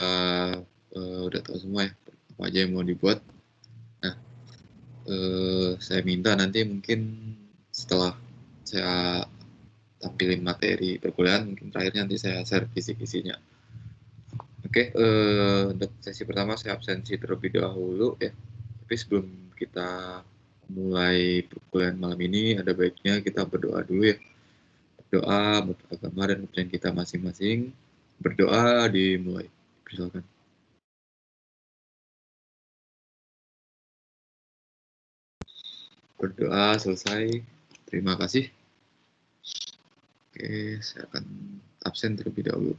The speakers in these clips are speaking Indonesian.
udah tahu semua ya apa aja yang mau dibuat. Nah, saya minta nanti mungkin setelah saya tampilin materi perkuliahan, mungkin terakhirnya nanti saya share kisi-kisinya. Oke, untuk sesi pertama saya absensi terlebih dahulu ya. Tapi sebelum kita mulai perkuliahan malam ini, ada baiknya kita berdoa dulu ya. Berdoa buat agama dan kepercayaan kita masing-masing. Berdoa dimulai. Silakan. Berdoa selesai. Terima kasih. Oke, saya akan absen terlebih dahulu.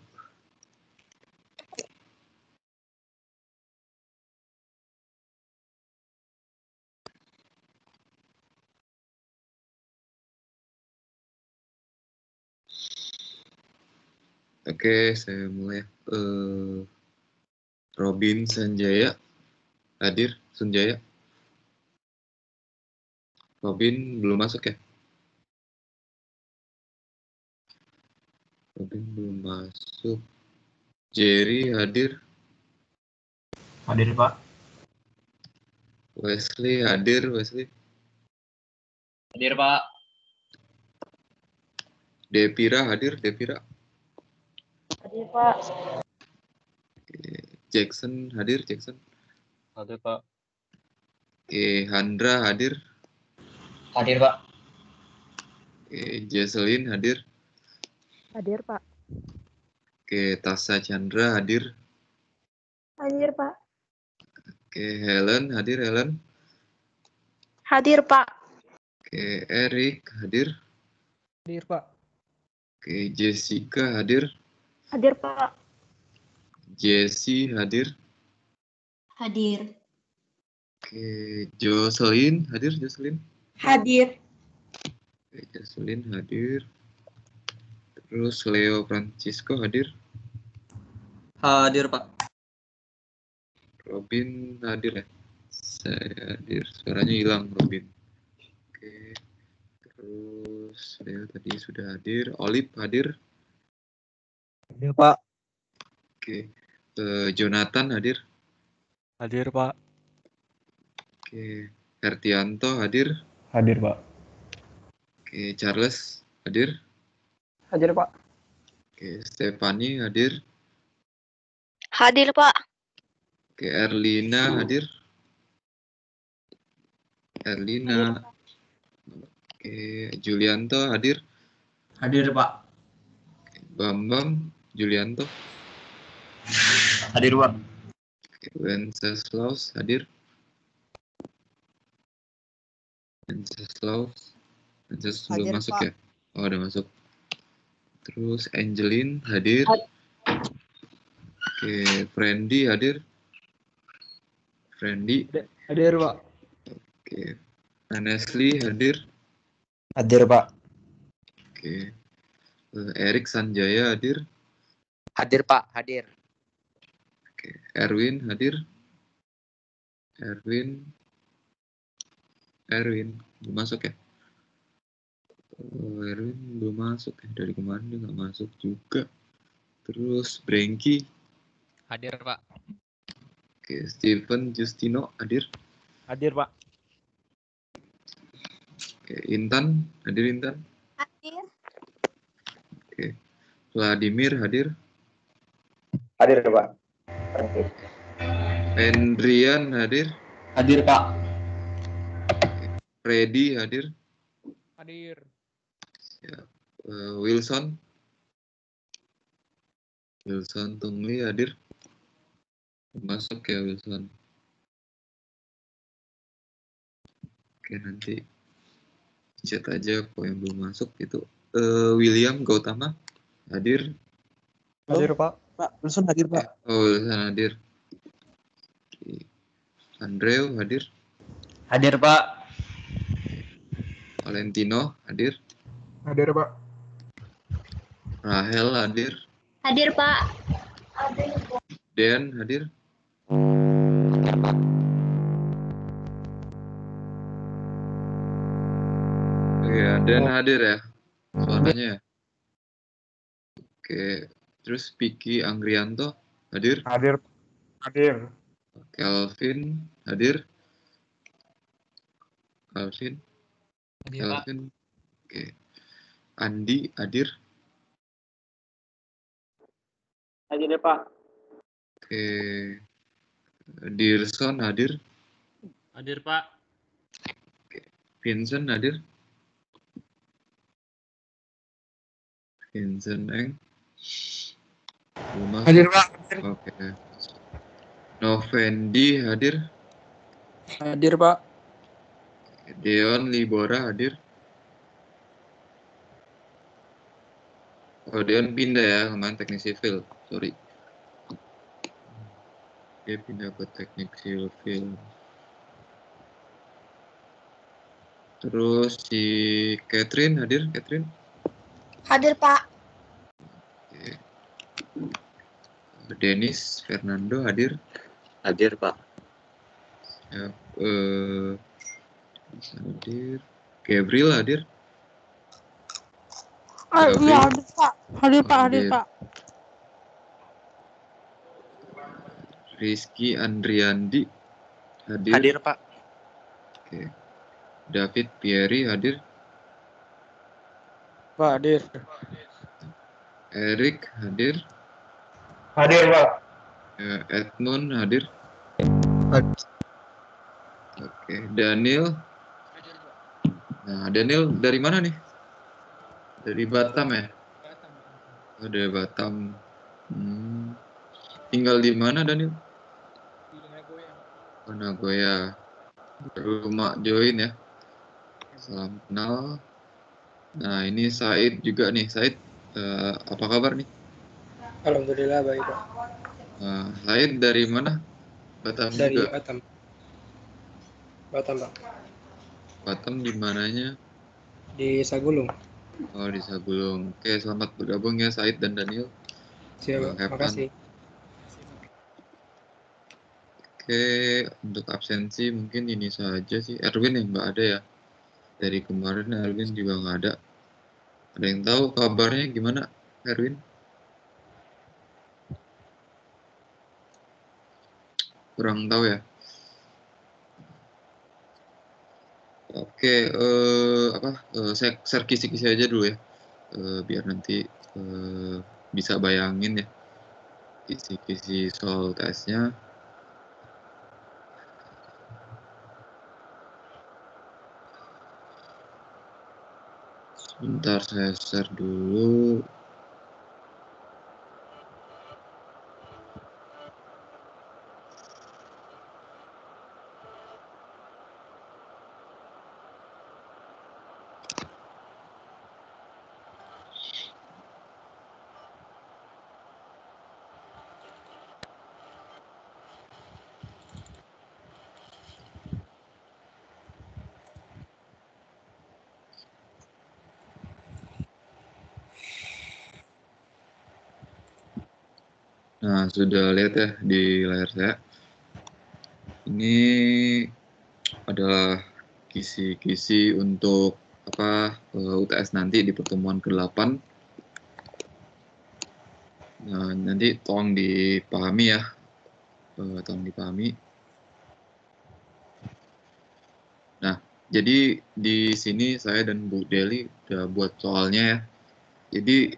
Oke, saya mulai. Robin Sanjaya hadir. Sanjaya. Robin belum masuk ya? Robin belum masuk. Jerry hadir. Hadir, Pak. Wesley hadir. Wesley. Hadir, Pak. Devira hadir. Devira. Hadir, Pak. Jackson hadir. Jackson. Hadir, Pak. Oke, Handra hadir. Hadir, Pak. Oke, Jesselyn hadir. Hadir, Pak. Oke, Tasha Chandra hadir. Hadir, Pak. Oke, Helen hadir. Helen. Hadir, Pak. Oke, Eric hadir. Hadir, Pak. Oke, Jessica hadir. Hadir, Pak. Jessie hadir. Hadir. Oke, Jocelyn hadir. Jocelyn. Hadir. Oke, Jocelyn hadir. Terus Leo Francisco hadir. Hadir, Pak. Robin hadir ya. Saya hadir. Suaranya hilang Robin. Oke. Terus Leo tadi sudah hadir. Olive hadir. Hadir, Pak. Oke. Jonathan hadir. Hadir, Pak. Oke. Hertianto hadir. Hadir, Pak. Oke. Charles hadir. Hadir, Pak. Oke. Stephanie hadir. Hadir, Pak. Oke. Erlina hadir. Erlina. Oke. Julianto hadir. Hadir, Pak. Bambang Julianto. Hadir, Pak. Oke. Wenceslaus hadir. Wenceslaus. Wenceslaus belum Hadir, masuk Pak. ya? Oh, udah masuk. Terus Angelin hadir. Oke, Friendly hadir. Friendly. Hadir, Pak. Oke. Nesli hadir. Hadir, Pak. Oke. Erik Sanjaya hadir. Hadir, Pak. Hadir. Oke. Erwin hadir. Erwin belum masuk ya? Oh, Erwin belum masuk ya. Dari kemarin dia nggak masuk juga. Terus Brengki. Hadir, Pak. Oke. Steven Justino hadir. Hadir, Pak. Oke. Intan hadir. Intan. Hadir. Oke. Vladimir hadir. Hadir, Pak. Endrian hadir. Hadir, Pak. Freddy hadir. Hadir. Siap. Wilson Tungli hadir. Masuk ya Wilson. Oke, nanti chat aja kok yang belum masuk itu. William Gautama hadir. Hadir, Pak. Pak, Wilson hadir, Pak. Oh, Wilson hadir. Andreu hadir. Hadir, Pak. Valentino hadir. Hadir, Pak. Rahel hadir. Hadir, Pak. Dan hadir. Iya, Dan hadir ya. Suaranya ya. Oke. Terus Piki Anggrianto hadir. Hadir. Kelvin, hadir. Kelvin, Hadir, Pak. Kelvin. Oke. Andi, hadir. Hadir Pak. Oke. Dirson, hadir. Hadir Pak. Vincent, hadir. Vincent Eng. Rumah. Hadir Pak. Oke. Novendi, hadir. Hadir Pak. Deon Libora, hadir. Oh, Deon pindah ya, kemarin teknik sipil. Sorry. Dia pindah ke teknik sipil. Terus si Catherine, hadir. Catherine. Hadir Pak. Oke. Dennis Fernando, hadir. Hadir, Pak. Ya, bisa hadir. Gabriel, hadir. Iya hadir Pak. Hadir Pak. Hadir Hadir. Pak. Rizky Andriandi, hadir. Hadir, Pak. Oke. David Pieri, hadir. Pak hadir. Eric, hadir. Hadir Pak. Edmund, hadir. Hadir. Oke. Daniel. Nah, Daniel dari mana nih? Dari Batam ya? Oh, dari Batam. Tinggal di mana, Daniel? Oh, Nagoya. Rumah join ya. Salam kenal. Nah, ini Said juga nih. Said, apa kabar nih? Alhamdulillah baik Pak. Said dari mana? Batam Dari juga. Batam. Batam Pak. Batam di mananya? Di Sagulung. Oh, di Sagulung. Oke, selamat bergabung ya Said dan Daniel. Siap. Have fun. Makasih. Oke, untuk absensi mungkin ini saja sih. Erwin yang nggak ada ya. Dari kemarin Erwin juga nggak ada. Ada yang tahu kabarnya gimana, Erwin? Kurang tahu ya. Oke, saya share kisi-kisi aja dulu ya. Biar nanti bisa bayangin ya kisi-kisi soal tesnya. Sebentar saya share dulu. Nah, sudah lihat ya di layar saya. Ini adalah kisi-kisi untuk UTS nanti di pertemuan ke-8. Nah, nanti tolong dipahami ya. Tolong dipahami. Nah, jadi di sini saya dan Bu Deli udah buat soalnya ya. Jadi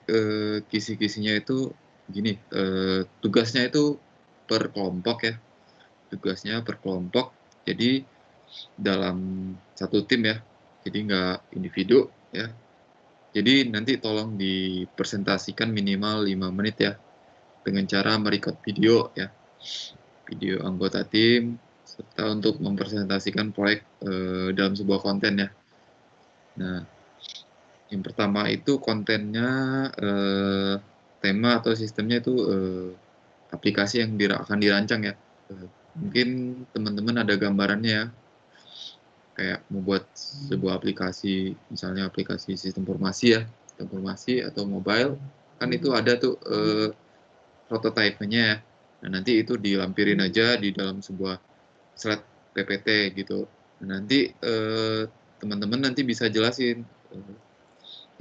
kisi-kisinya itu gini, tugasnya itu per kelompok ya. Tugasnya per kelompok. Jadi dalam satu tim ya. Jadi nggak individu ya. Jadi nanti tolong dipresentasikan minimal 5 menit ya. Dengan cara merecord video ya. Video anggota tim serta untuk mempresentasikan proyek dalam sebuah konten ya. Nah, yang pertama itu kontennya tema atau sistemnya itu aplikasi yang akan dirancang ya. Mungkin teman-teman ada gambarannya ya. Kayak membuat sebuah aplikasi, misalnya aplikasi sistem informasi ya, sistem informasi atau mobile, kan itu ada tuh prototipenya ya. Nah, nanti itu dilampirin aja di dalam sebuah slide PPT gitu. Nah, nanti teman-teman nanti bisa jelasin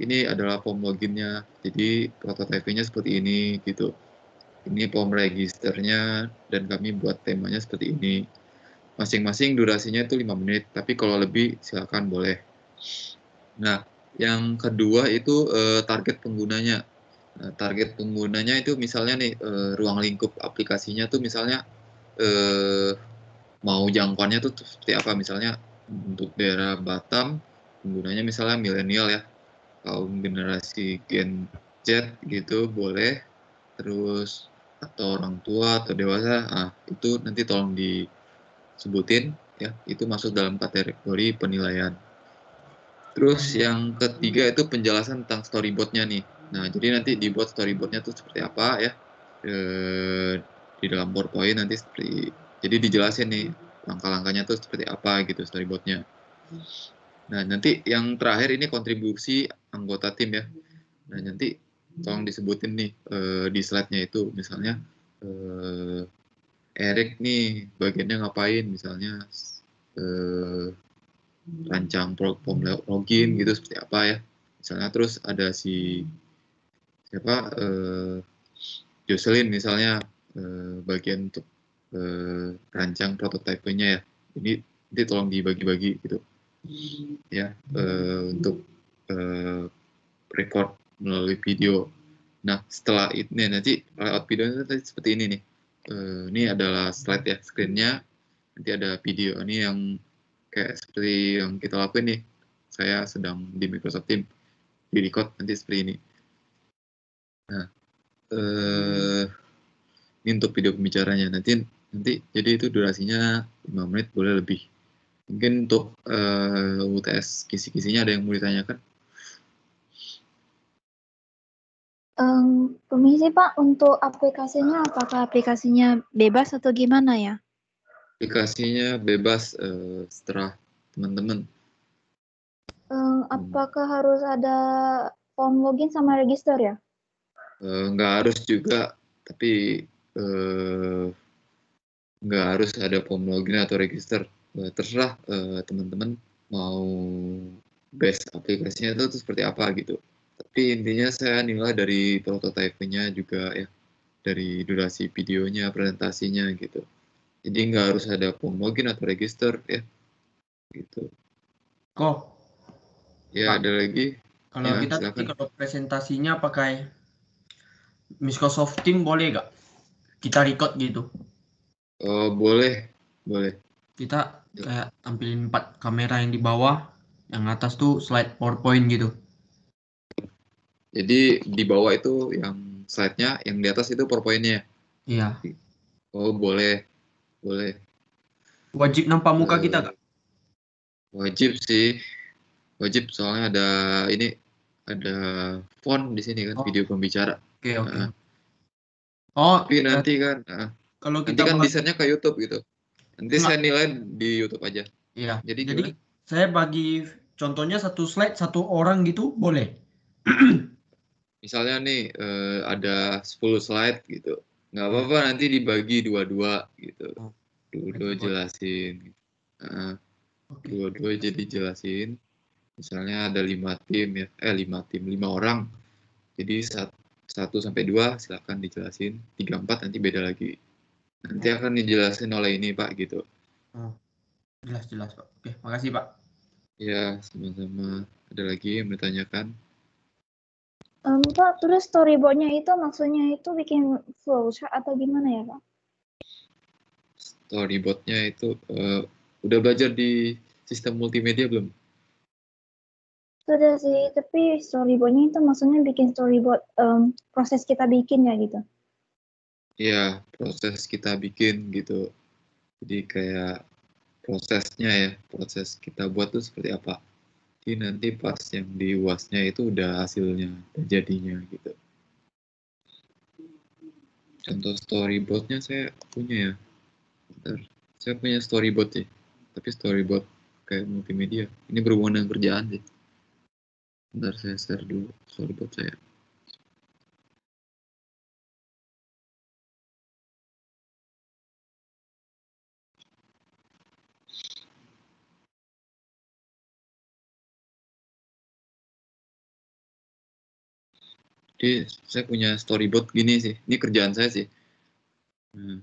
ini adalah form loginnya, jadi prototipenya seperti ini gitu. ini form registernya, dan kami buat temanya seperti ini. Masing-masing durasinya itu 5 menit, tapi kalau lebih silakan boleh. Nah, yang kedua itu target penggunanya. Nah, target penggunanya itu misalnya nih, ruang lingkup aplikasinya tuh misalnya mau jangkauannya tuh seperti apa. Misalnya untuk daerah Batam, penggunanya misalnya milenial ya, kaum generasi Gen Z gitu boleh, terus atau orang tua atau dewasa, itu nanti tolong disebutin ya, itu masuk dalam kategori penilaian. Terus yang ketiga itu penjelasan tentang storyboardnya nih. Nah, jadi nanti dibuat storyboardnya tuh seperti apa ya, di dalam PowerPoint nanti seperti, jadi dijelasin nih langkah-langkahnya tuh seperti apa gitu storyboardnya. Nah, nanti yang terakhir ini kontribusi anggota tim ya. Nah, nanti tolong disebutin nih di slide-nya itu, misalnya Erik nih bagiannya ngapain, misalnya rancang form login gitu seperti apa ya. Misalnya terus ada si siapa Jocelyn misalnya bagian untuk rancang prototipenya ya. Ini nanti tolong dibagi-bagi gitu ya, untuk record melalui video. Nah, setelah ini nanti layout videonya tadi seperti ini nih. Ini adalah slide ya, screen-nya. Nanti ada video. Ini yang kayak seperti yang kita lakuin nih. Saya sedang di Microsoft Teams, di record nanti seperti ini. Nah, ini untuk video pembicaranya. Nanti jadi itu durasinya 5 menit, boleh lebih. Mungkin untuk UTS kisi-kisinya ada yang mau ditanyakan? Permisi Pak, untuk aplikasinya apakah aplikasinya bebas atau gimana ya? Aplikasinya bebas, setelah teman-teman. Apakah harus ada form login sama register ya? Nggak harus juga, tapi nggak harus ada form login atau register. Terserah teman-teman mau base aplikasinya itu seperti apa gitu. Tapi intinya saya nilai dari prototipenya juga ya, dari durasi videonya, presentasinya gitu. Jadi nggak harus ada form login atau register ya, gitu. Kok? Ya, Pak, ada lagi? kalau Ya, kita silakan. nanti kalau presentasinya pakai Microsoft Teams boleh nggak? Kita record gitu. Oh, boleh, boleh. Kita kayak tampilin 4 kamera yang di bawah, yang atas tuh slide PowerPoint gitu. Jadi di bawah itu yang slide-nya, yang di atas itu PowerPoint-nya. Iya. Oh, boleh, boleh. Wajib nampak muka kita nggak? Wajib sih, wajib soalnya ada ini, ada font di sini kan, video pembicara. Oke, oke. Nah, Oh, tapi nanti kan, kalau nanti kita kan bahas, desainnya ke YouTube gitu. Nanti enggak. saya nilai di YouTube aja. Iya. Jadi Jadi gimana? saya bagi contohnya satu slide satu orang gitu boleh. Misalnya nih ada 10 slide gitu. Nggak apa-apa nanti dibagi dua-dua gitu. Dua-dua jelasin. Nah, Oke. dua-dua jadi jelasin. Misalnya ada 5 tim ya, 5 orang. Jadi 1 sampai 2 silakan dijelasin. 3, 4 nanti beda lagi. Nanti akan dijelasin oleh ini Pak gitu. Jelas Pak. Oke, makasih Pak. Ya, sama-sama. Ada lagi yang bertanyakan? Pak, terus storyboardnya itu maksudnya itu bikin flowchart atau gimana ya Pak? Storyboardnya itu udah belajar di sistem multimedia belum? Sudah sih, tapi storyboardnya itu maksudnya bikin storyboard proses kita bikin ya gitu. Iya, proses kita bikin gitu. Jadi kayak prosesnya ya, proses kita buat tuh seperti apa. Jadi nanti pas yang di UASnya itu udah hasilnya, udah jadinya gitu. Contoh storyboardnya saya punya ya. Bentar. Saya punya storyboard ya, tapi storyboard kayak multimedia. Ini berhubungan dengan kerjaan sih. Bentar saya share dulu storyboard saya. Jadi saya punya storyboard gini sih. Ini kerjaan saya sih. Nah,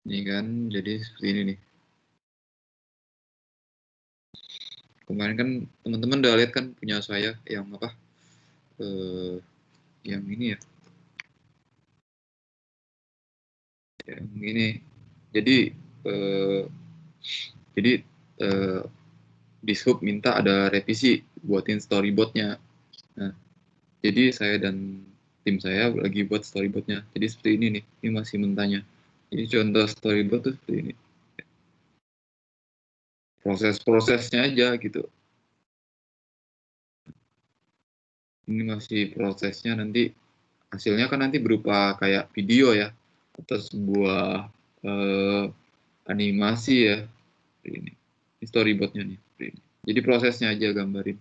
ini kan jadi seperti ini nih. Kemarin kan teman-teman udah lihat kan punya saya yang apa? Yang ini ya. Yang ini. Jadi di Scoop minta ada revisi buatin storyboardnya. Nah, jadi saya dan tim saya lagi buat storyboardnya. Jadi seperti ini nih. Ini masih mentahnya. Jadi contoh storyboard tuh seperti ini. Proses-prosesnya aja gitu. Ini masih prosesnya, nanti hasilnya kan nanti berupa kayak video ya, atau sebuah animasi ya. Ini storyboardnya nih. Ini. Jadi prosesnya aja gambarin.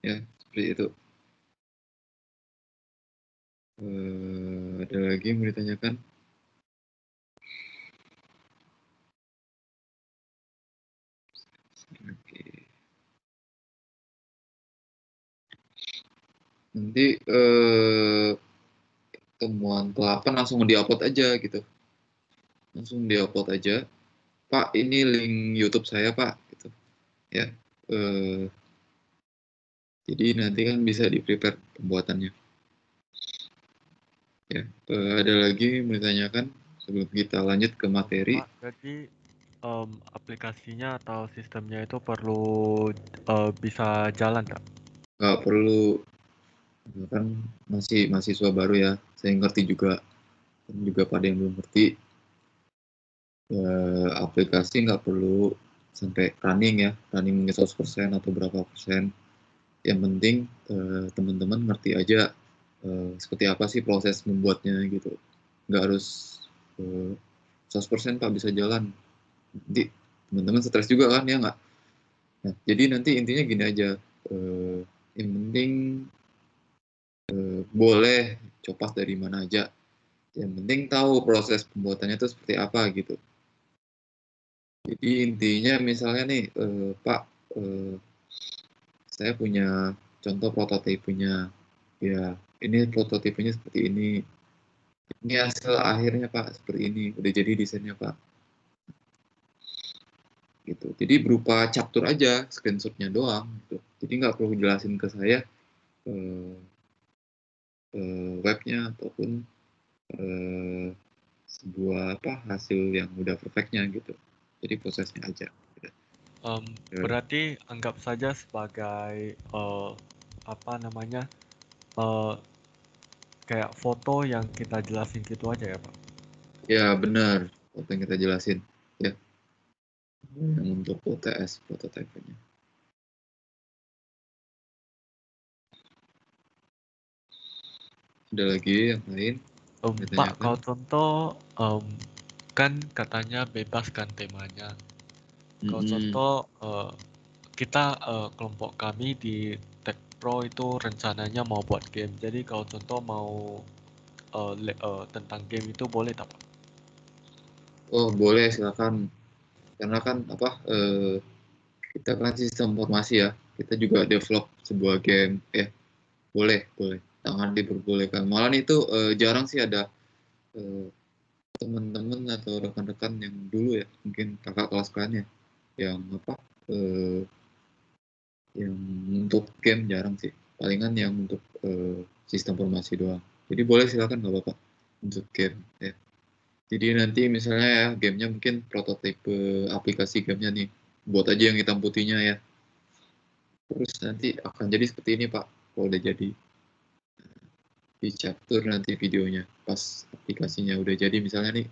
Ya, seperti itu. Ada lagi yang mau ditanyakan? Oke. Nanti temuan P8 langsung di-upload aja gitu. Langsung di-upload aja. Pak, ini link YouTube saya, Pak. Gitu. Ya. Jadi nanti kan bisa di-prepare pembuatannya. Ya, ada lagi yang mau ditanyakan sebelum kita lanjut ke materi? Pak, jadi aplikasinya atau sistemnya itu perlu bisa jalan, Kak? Nggak perlu, kan masih mahasiswa baru ya, saya ngerti juga, juga pada yang belum ngerti, aplikasi nggak perlu sampai running ya, running 100% atau berapa persen. Yang penting teman-teman ngerti aja seperti apa sih proses membuatnya gitu. Nggak harus 100% Pak bisa jalan. Nanti teman-teman stres juga kan, ya nggak? Nah, jadi nanti intinya gini aja, yang penting boleh copas dari mana aja, yang penting tahu proses pembuatannya itu seperti apa gitu. Jadi intinya misalnya nih, Pak, saya punya contoh prototipenya, ya ini prototipenya seperti ini hasil akhirnya Pak seperti ini, udah jadi desainnya Pak. Gitu. Jadi berupa capture aja, screenshotnya doang. Gitu. Jadi nggak perlu jelasin ke saya webnya ataupun sebuah hasil yang udah perfectnya gitu. Jadi prosesnya aja. Gitu. Berarti anggap saja sebagai kayak foto yang kita jelasin gitu aja ya Pak? Ya benar, foto yang kita jelasin. Ya. Yang untuk OTS, prototype-nya. Ada lagi yang lain? Pak, kalau contoh kan katanya bebas kan temanya. Kalau contoh kita kelompok kami di Tech Pro itu rencananya mau buat game. Jadi kalau contoh mau tentang game itu boleh tak Pak? Oh boleh, silakan. Karena kan kita kan sistem informasi ya. Kita juga develop sebuah game. Boleh. Sangat diperbolehkan. Malah itu jarang sih ada teman-teman atau rekan-rekan yang dulu ya, mungkin kakak kelas kalian ya, yang yang untuk game jarang sih. Palingan yang untuk sistem informasi doang. Jadi boleh silakan nggak apa-apa untuk game ya. Jadi nanti misalnya ya gamenya mungkin prototipe aplikasi gamenya nih, buat aja yang hitam putihnya ya. Terus nanti akan jadi seperti ini Pak, kalau udah jadi di chapter nanti videonya pas aplikasinya udah jadi, misalnya nih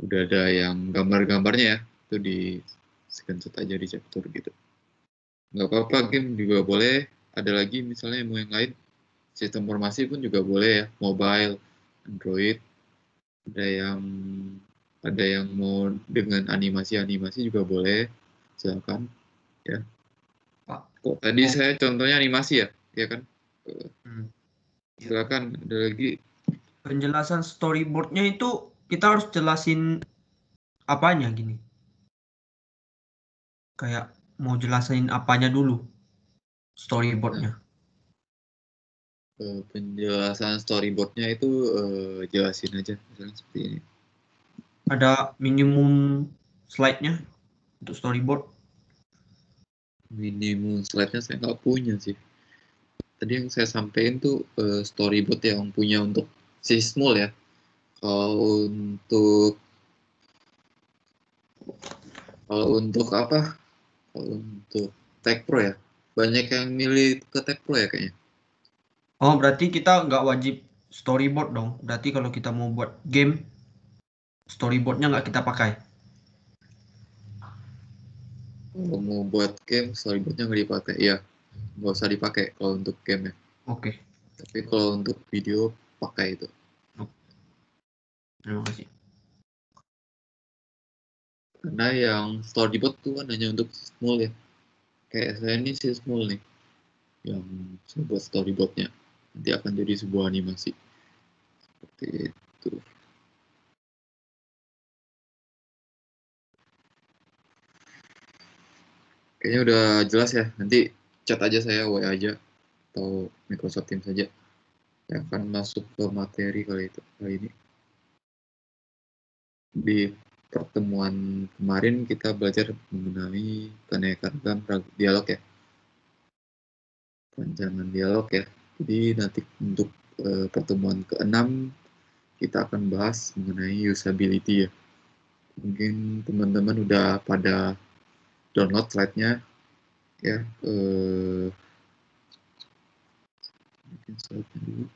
udah ada yang gambar-gambarnya ya, itu di screenshot aja di chapter gitu. Nggak apa-apa, game juga boleh. Ada lagi misalnya mau yang lain, sistem informasi pun juga boleh ya, mobile, Android. Ada yang mau dengan animasi juga boleh, silakan ya. Pak. Kok tadi saya contohnya animasi ya kan? Silakan, ada lagi. Penjelasan storyboardnya itu kita harus jelasin apanya gini? kayak mau jelasin apanya dulu storyboardnya. Penjelasan storyboardnya itu jelasin aja misalnya seperti ini. Ada minimum slide-nya untuk storyboard? Minimum slide-nya saya nggak punya sih. Tadi yang saya sampaikan tuh storyboard yang punya untuk si small ya. Kalau untuk apa? Kalau untuk Tech Pro ya. Banyak yang milih ke Tech Pro ya kayaknya. Oh, berarti kita nggak wajib storyboard dong. Berarti kalau kita mau buat game, storyboardnya nggak kita pakai. Kalau mau buat game, storyboardnya nggak dipakai. Iya, nggak usah dipakai kalau untuk game ya. Oke. Tapi kalau untuk video, pakai itu. Terima kasih. Karena yang storyboard tuh kan hanya untuk small ya. Kayak saya ini si small nih. Yang saya buat storyboardnya. Nanti akan jadi sebuah animasi. Seperti itu. Kayaknya udah jelas ya. Nanti chat aja saya, WA aja. Atau Microsoft Teams saja. Yang akan masuk ke materi kali ini. Di pertemuan kemarin kita belajar mengenai keanekaragaman dialog ya. Rancangan dialog ya. Jadi nanti untuk pertemuan ke-6 kita akan bahas mengenai usability ya. Mungkin teman-teman udah pada download slide-nya ya. Mungkin slide-nya dulu.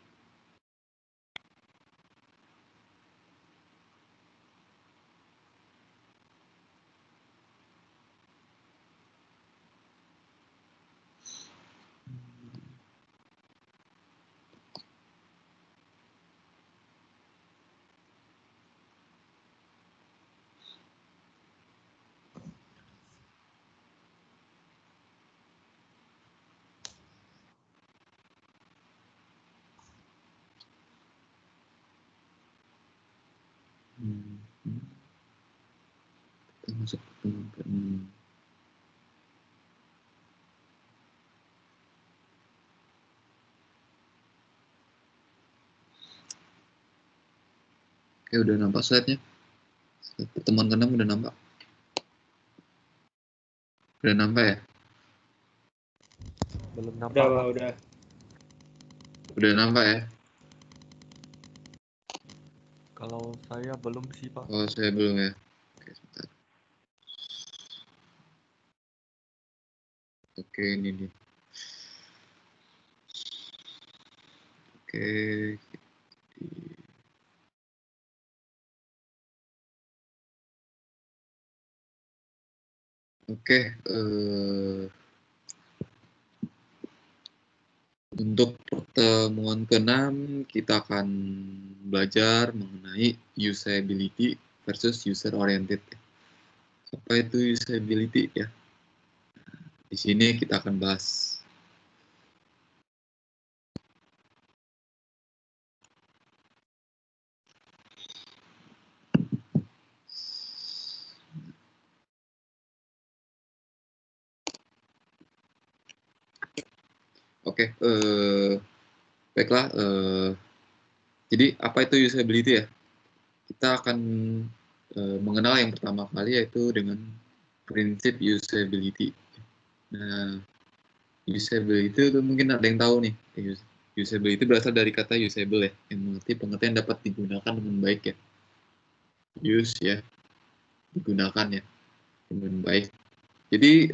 Kita masuk pertemuan ke-6. Oke, udah nampak slide-nya? Slide pertemuan ke-6 udah nampak? Udah nampak ya? Belum nampak. Udah. Udah nampak ya? Kalau saya belum sih, Pak. Oh, saya belum ya. Oke, sebentar. Oke, ini nih. Oke. Oke, untuk pertemuan ke-6 kita akan belajar mengenai usability versus user oriented. Apa itu usability ya? Di sini kita akan bahas. Oke, baiklah. Jadi apa itu usability ya? Kita akan mengenal yang pertama kali yaitu dengan prinsip usability. Nah, usability itu mungkin ada yang tahu nih. Usability berasal dari kata usable ya, yang mengerti pengertian dapat digunakan dengan baik ya. Use ya, digunakan ya dengan baik. Jadi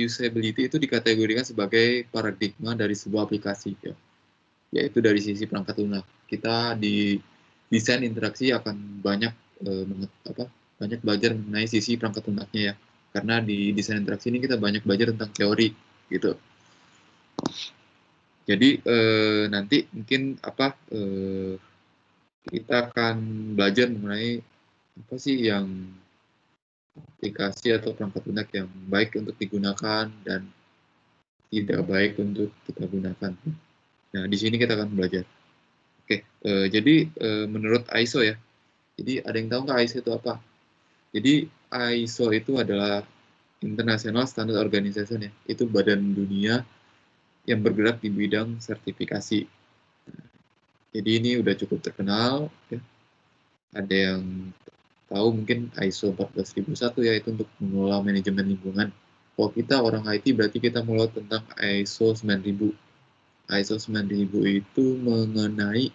usability itu dikategorikan sebagai paradigma dari sebuah aplikasi ya, yaitu dari sisi perangkat lunak. Kita di desain interaksi akan banyak banyak belajar mengenai sisi perangkat lunaknya ya, karena di desain interaksi ini kita banyak belajar tentang teori gitu. Jadi nanti mungkin kita akan belajar mengenai apa sih yang aplikasi atau perangkat lunak yang baik untuk digunakan dan tidak baik untuk kita gunakan. Nah, di sini kita akan belajar. Oke, jadi menurut ISO ya. Jadi ada yang tahu nggak ISO itu apa? Jadi ISO itu adalah International Standard Organization ya, itu badan dunia yang bergerak di bidang sertifikasi. Jadi ini udah cukup terkenal ya. Ada yang tahu mungkin ISO 14001 ya, itu untuk mengelola manajemen lingkungan. Kalau kita orang IT berarti kita mulai tentang ISO 9000. ISO 9000 itu mengenai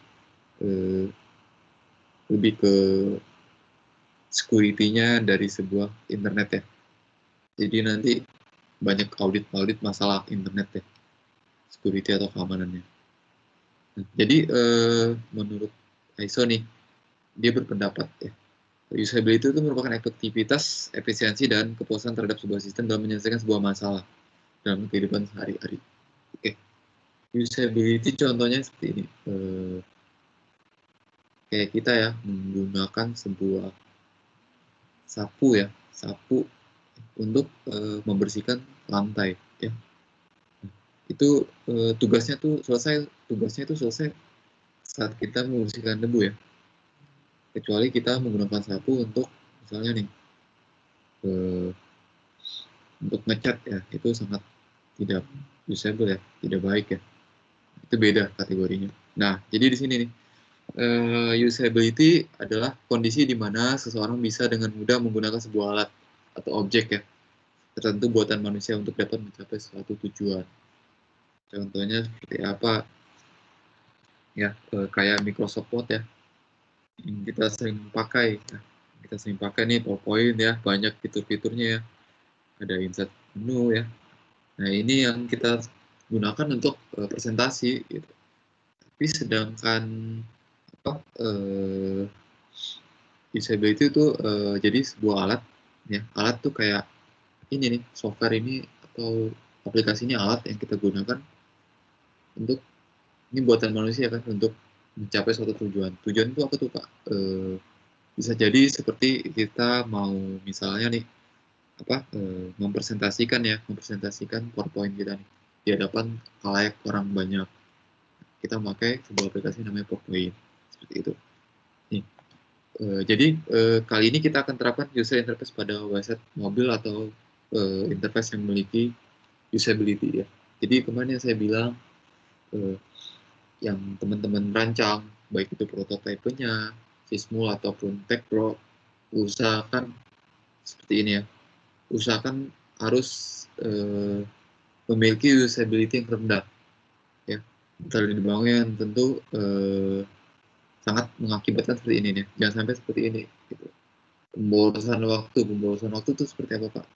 lebih ke security-nya dari sebuah internet ya. Jadi nanti banyak audit masalah internet ya, security atau keamanannya. Nah, jadi menurut ISO nih, dia berpendapat ya, usability itu merupakan efektivitas, efisiensi, dan kepuasan terhadap sebuah sistem dalam menyelesaikan sebuah masalah dalam kehidupan sehari-hari. Oke, usability contohnya seperti ini. Kayak kita ya menggunakan sebuah sapu untuk membersihkan lantai ya. Itu tugasnya itu selesai saat kita membersihkan debu ya. Kecuali kita menggunakan sapu untuk misalnya nih untuk ngecat ya, itu sangat tidak usable ya, tidak baik ya. Itu beda kategorinya. Nah, jadi di sini nih usability adalah kondisi di mana seseorang bisa dengan mudah menggunakan sebuah alat atau objek ya tertentu buatan manusia untuk dapat mencapai suatu tujuan. Contohnya seperti apa? Ya, kayak Microsoft Word ya, yang kita sering pakai. Nah, kita sering pakai nih PowerPoint ya, banyak fitur-fiturnya ya. Ada insert menu ya. Nah, ini yang kita gunakan untuk presentasi gitu. Tapi sedangkan usability itu jadi sebuah alat ya. Alat tuh kayak ini nih, software ini atau aplikasi ini alat yang kita gunakan untuk, ini buatan manusia kan, untuk mencapai suatu tujuan. Tujuan itu apa tuh Pak? Bisa jadi seperti kita mau misalnya nih mempresentasikan PowerPoint kita nih di hadapan khalayak orang banyak. Kita memakai sebuah aplikasi namanya PowerPoint seperti itu. Nih, jadi kali ini kita akan terapkan user interface pada website mobil atau interface yang memiliki usability ya. Jadi kemarin yang saya bilang yang teman-teman rancang, baik itu prototipenya, Sysmul ataupun TechPro, usahakan seperti ini ya. Usahakan harus memiliki usability yang rendah ya. Kalau dibangun tentu sangat mengakibatkan seperti ini nih. Jangan sampai seperti ini gitu. Pemborosan waktu itu seperti apa Pak?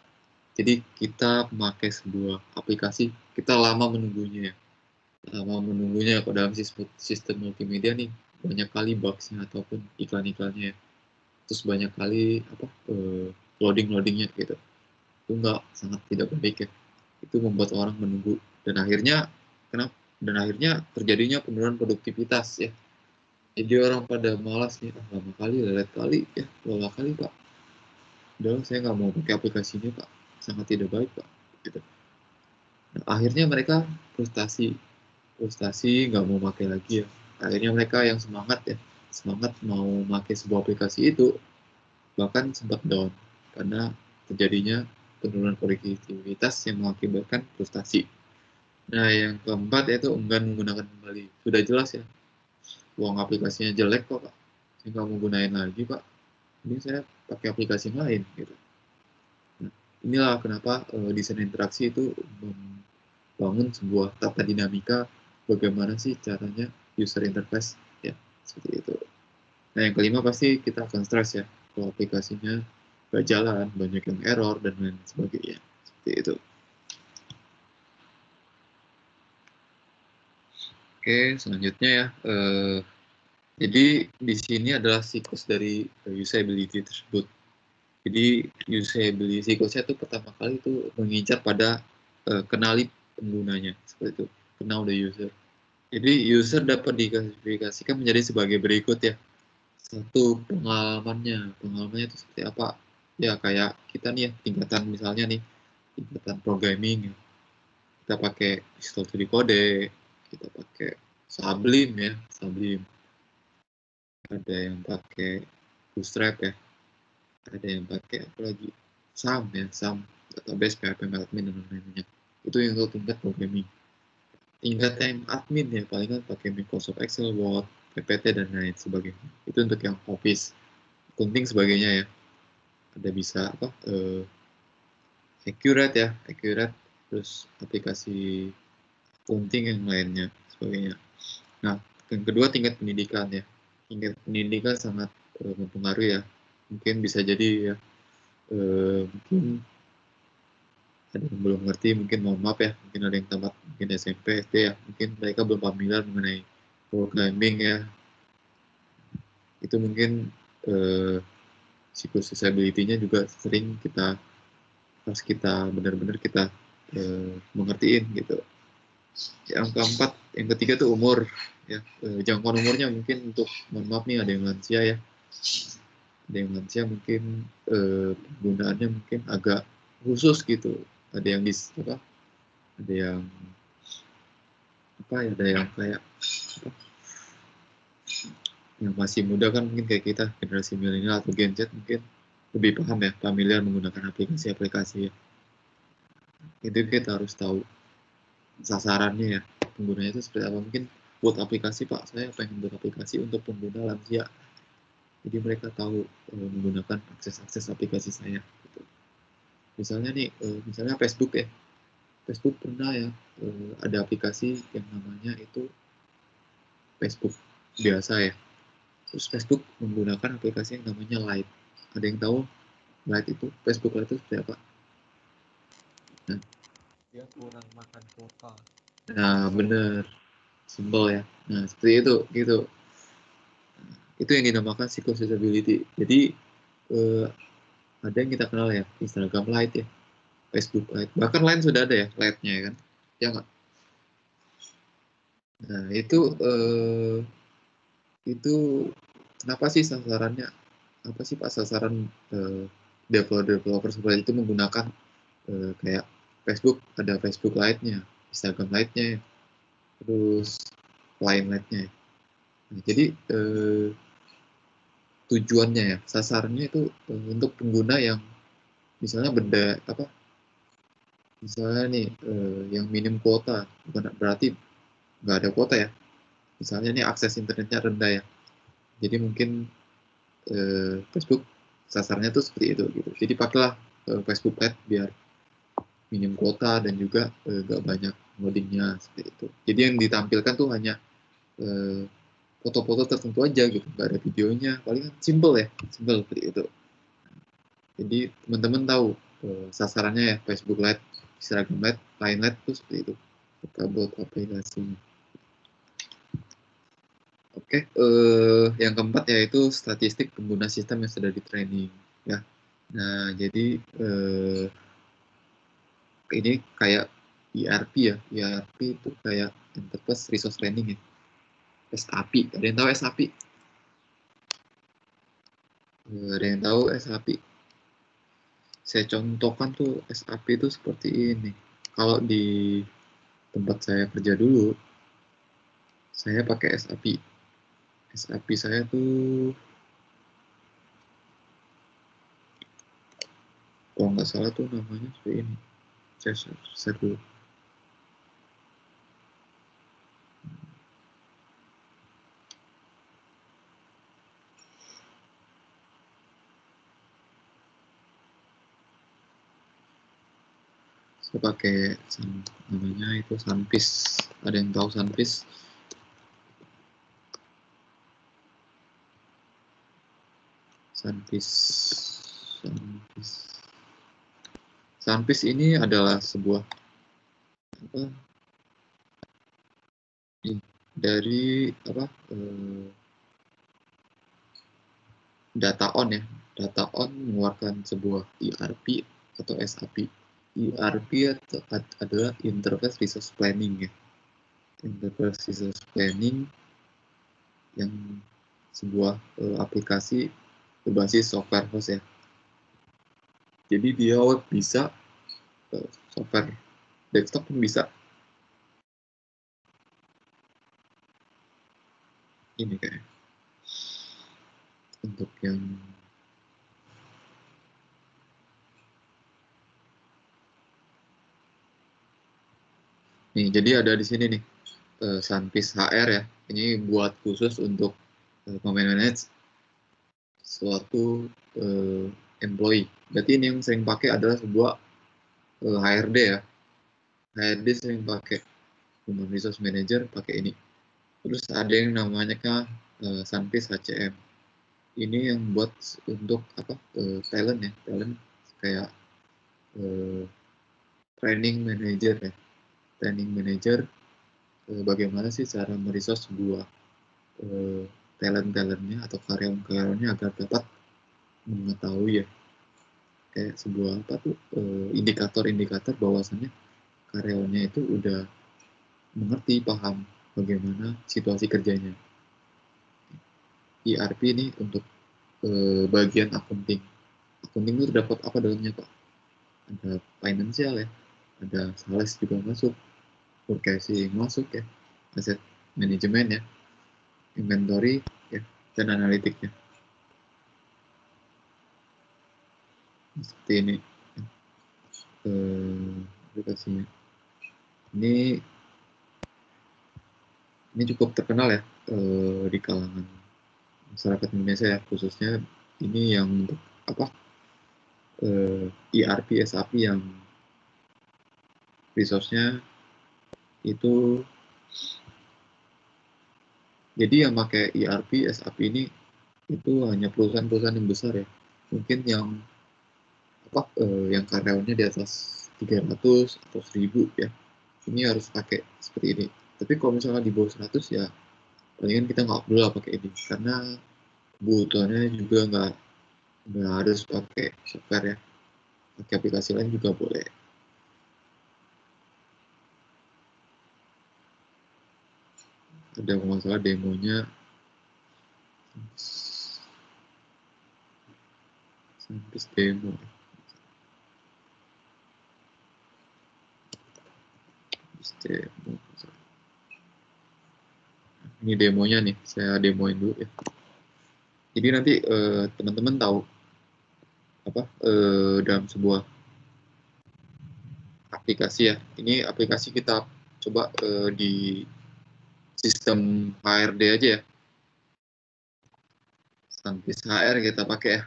Jadi kita memakai sebuah aplikasi, kita lama menunggunya kalau dalam sistem multimedia nih, banyak kali bugs-nya ataupun iklan-iklannya, terus banyak kali loading-loadingnya gitu. Itu sangat tidak baik ya. Itu membuat orang menunggu dan akhirnya terjadinya penurunan produktivitas ya. Jadi orang pada malas nih, lama kali, lelet kali ya, lelah kali Pak. Udah, saya nggak mau pakai aplikasi ini Pak, sangat tidak baik Pak. Gitu. Nah, akhirnya mereka frustasi nggak mau pakai lagi ya. Akhirnya mereka yang semangat mau pakai sebuah aplikasi itu bahkan sempat down karena terjadinya penurunan produktivitas yang mengakibatkan frustasi. Nah, yang keempat yaitu enggan menggunakan kembali. Sudah jelas ya, uang aplikasinya jelek kok Pak, saya nggak mau gunain lagi Pak, ini saya pakai aplikasi lain gitu. Nah, inilah kenapa desain interaksi itu membangun sebuah tata dinamika bagaimana sih caranya user interface ya, seperti itu. Nah, yang kelima pasti kita akan stres ya kalau aplikasinya nggak jalan, banyak yang error dan lain sebagainya, seperti itu. Oke, selanjutnya ya, jadi di sini adalah siklus dari usability tersebut. Jadi usability siklusnya itu pertama kali itu mengincar pada kenali penggunanya, seperti itu, kenal the user. Jadi user dapat diklasifikasikan menjadi sebagai berikut ya. Satu, pengalamannya itu seperti apa? Ya kayak kita nih ya, misalnya tingkatan programming ya. Kita pakai Visual Studio Code, kita pakai Sublime. Ada yang pakai Bootstrap ya. Ada yang pakai apa lagi? SAM. database, PHP, admin, dan lain-lainnya. Itu yang untuk tingkat programming. Tingkat yang admin ya, palingan pakai Microsoft Excel, Word, PPT, dan lain sebagainya. Itu untuk yang Office, accounting sebagainya ya. Ada bisa apa? Accurate, terus aplikasi accounting yang lainnya sebagainya. Nah, yang kedua tingkat pendidikan ya. Tingkat pendidikan sangat mempengaruhi ya. Mungkin bisa jadi ya, mungkin ada yang belum ngerti, mungkin mohon maaf ya, mungkin ada yang tamat mungkin SMP, SD ya, mungkin mereka belum familiar mengenai programming ya. Itu mungkin psychosociability-nya juga sering kita pas kita benar-benar kita mengertiin gitu. Yang keempat, yang ketiga tuh umur ya, jangkauan umurnya mungkin untuk mohon maaf nih ada yang lansia ya, ada yang lansia mungkin penggunaannya mungkin agak khusus gitu, ada yang ada yang ada yang kayak apa, yang masih muda kan mungkin kayak kita generasi milenial atau Gen Z mungkin lebih paham ya, familiar menggunakan aplikasi-aplikasi ya. Itu kita harus tahu sasarannya ya, penggunanya itu seperti apa. Mungkin buat aplikasi, Pak, saya pengen buat aplikasi untuk pengguna lansia, jadi mereka tahu menggunakan akses aplikasi saya gitu. Misalnya nih, misalnya Facebook ya, Facebook pernah ya ada aplikasi yang namanya itu Facebook biasa ya, terus Facebook menggunakan aplikasi yang namanya Lite. Ada yang tahu Lite itu, Facebook Lite itu seperti apa? Nah, Dia kurang makan kuota. nah bener, simple ya. Nah seperti itu gitu. Nah, itu yang dinamakan psychosociability. Jadi ada yang kita kenal ya, Instagram Lite ya, Facebook Lite, bahkan lain sudah ada ya Lite-nya ya kan, ya nggak? Nah itu kenapa sih sasarannya, apa sih Pak sasaran developer seperti itu menggunakan kayak Facebook, ada Facebook Lite-nya, Instagram Lite-nya, terus Line Lite-nya. Nah, jadi tujuannya ya, sasarannya itu untuk pengguna yang misalnya misalnya nih yang minim kuota, bukan berarti nggak ada kuota ya. Misalnya nih akses internetnya rendah ya. Jadi mungkin Facebook sasarnya tuh seperti itu gitu. Jadi pakailah Facebook Lite biar minim kuota dan juga nggak banyak loadingnya seperti itu. Jadi yang ditampilkan tuh hanya foto-foto tertentu aja gitu, nggak ada videonya, paling simple seperti itu. Jadi teman-teman tahu sasarannya ya, Facebook Lite, Instagram Lite, Line Lite tuh seperti itu buat aplikasinya. Oke, yang keempat yaitu statistik pengguna sistem yang sudah di training ya. Nah, jadi ini kayak ERP ya. ERP itu kayak Enterprise Resource Planning ya. SAP, ada yang tahu SAP? Ada yang tahu SAP? Saya contohkan tuh SAP itu seperti ini. Kalau di tempat saya kerja dulu, saya pakai SAP. SAP saya tuh kalau nggak salah tuh namanya seperti ini. Saya share dulu. Saya pakai namanya itu Sunfish. Ada yang tahu Sunfish? Sunfish ini adalah sebuah dari DataOn ya. DataOn mengeluarkan sebuah ERP atau SAP. ERP adalah Enterprise Resource Planning ya. Enterprise Resource Planning yang sebuah aplikasi berbasis software host ya. Jadi dia bisa software desktop pun bisa. Ini kayak untuk yang Nih, jadi ada di sini nih Sunfish HR ya. Ini buat khusus untuk memanage suatu employee. Berarti ini yang sering pakai adalah sebuah HRD ya. HRD sering pakai Human Resource Manager pakai ini. Terus ada yang namanya Sunfish HCM. Ini yang buat untuk apa? Talent ya, talent kayak training manager ya. Training manager bagaimana sih cara meresource sebuah talent-talentnya atau karyawan-karyawannya agar dapat mengetahui ya kayak sebuah apa tuh indikator-indikator bahwasannya karyawannya itu udah mengerti paham bagaimana situasi kerjanya. ERP ini untuk bagian accounting. Accounting itu dapat apa dalamnya Pak? Ada financial ya, ada sales juga masuk, forecasting masuk ya, aset manajemen ya, inventory ya, dan analitiknya. Seperti ini aplikasinya. Ini cukup terkenal ya di kalangan masyarakat Indonesia ya, khususnya ini yang untuk apa ERP SAP yang resource-nya itu, jadi yang pakai ERP SAP ini itu hanya perusahaan-perusahaan yang besar ya, mungkin yang apa yang karyawannya di atas 300 atau 1000 ya, ini harus pakai seperti ini. Tapi kalau misalnya di bawah 100 ya palingan kita nggak perlu lah pakai ini, karena kebutuhannya juga nggak harus pakai software ya, pakai aplikasi lain juga boleh. Ada masalah demonya sampai demo. Ini demonya nih, saya demoin dulu ya. Jadi nanti teman-teman tahu apa dalam sebuah aplikasi ya. Ini aplikasi kita coba di sistem HRD aja ya. Sunfish HR kita pakai ya.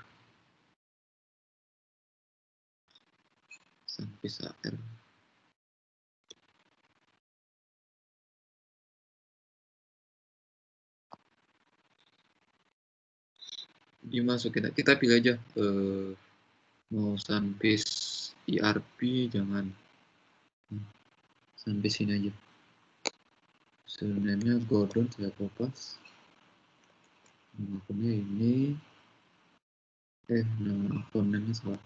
Sunfish HR. Dimasukin, kita pilih aja mau Sunfish ERP, jangan Sunfish ini aja. Username-nya Gordon, saya kopas. Nama akunnya ini. Nama akunnya salah.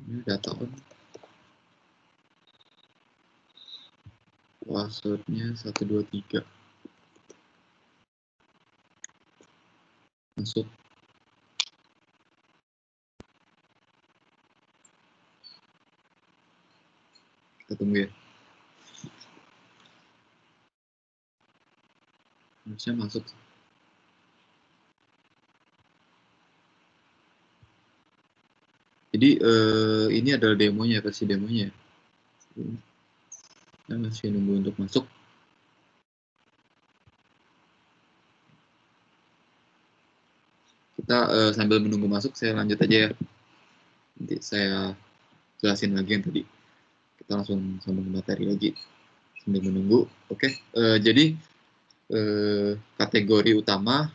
Ini data on. Passwordnya 123. Masuk. Kita tunggu ya. Harusnya masuk. Jadi ini adalah demonya, versi demonya. Kita masih nunggu untuk masuk. Kita sambil menunggu masuk, saya lanjut aja ya. Nanti saya jelasin lagi yang tadi. Kita langsung sambung materi lagi sambil menunggu. Oke, jadi kategori utama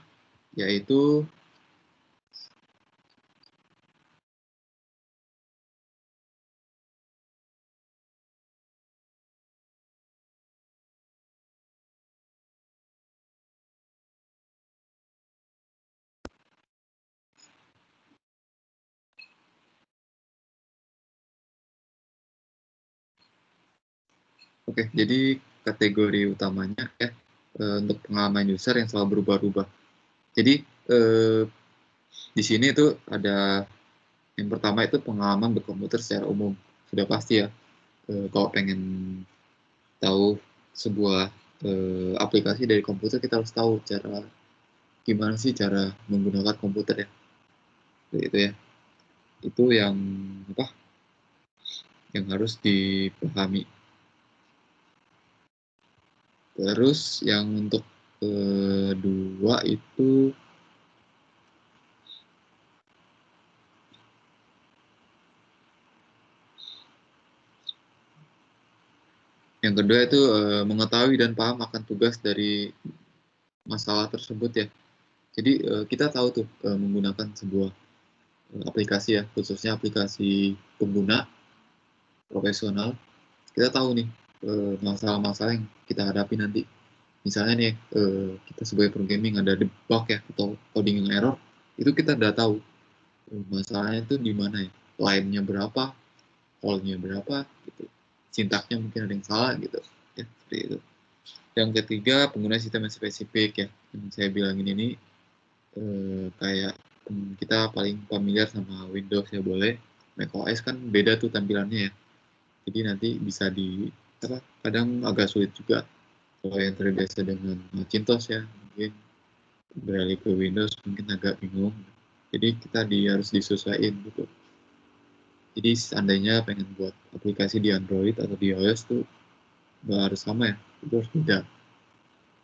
yaitu jadi kategori utamanya untuk pengalaman user yang selalu berubah-ubah. Jadi di sini itu ada yang pertama itu pengalaman berkomputer secara umum. Sudah pasti ya, kalau pengen tahu sebuah aplikasi dari komputer, kita harus tahu gimana sih cara menggunakan komputer ya. Itu ya. Itu yang apa? yang harus dipahami. Terus yang untuk kedua itu mengetahui dan paham akan tugas dari masalah tersebut ya. Jadi kita tahu tuh menggunakan sebuah aplikasi ya, khususnya aplikasi pengguna profesional. Kita tahu nih masalah-masalah yang kita hadapi nanti. Misalnya nih kita sebagai programming ada bug ya atau coding yang error, itu kita udah tahu masalahnya itu di mana ya, line-nya berapa, call-nya berapa, gitu. Sintaknya mungkin ada yang salah gitu, ya seperti itu. Yang ketiga pengguna sistem yang spesifik ya, yang saya bilangin ini kayak kita paling familiar sama Windows ya boleh, macOS kan beda tuh tampilannya ya. Jadi nanti bisa kadang agak sulit juga kalau yang terbiasa dengan Macintosh ya, mungkin beralih ke Windows mungkin agak bingung. Jadi kita harus disesuaikan gitu. Jadi seandainya pengen buat aplikasi di Android atau di iOS tuh nggak harus sama ya, itu harus beda.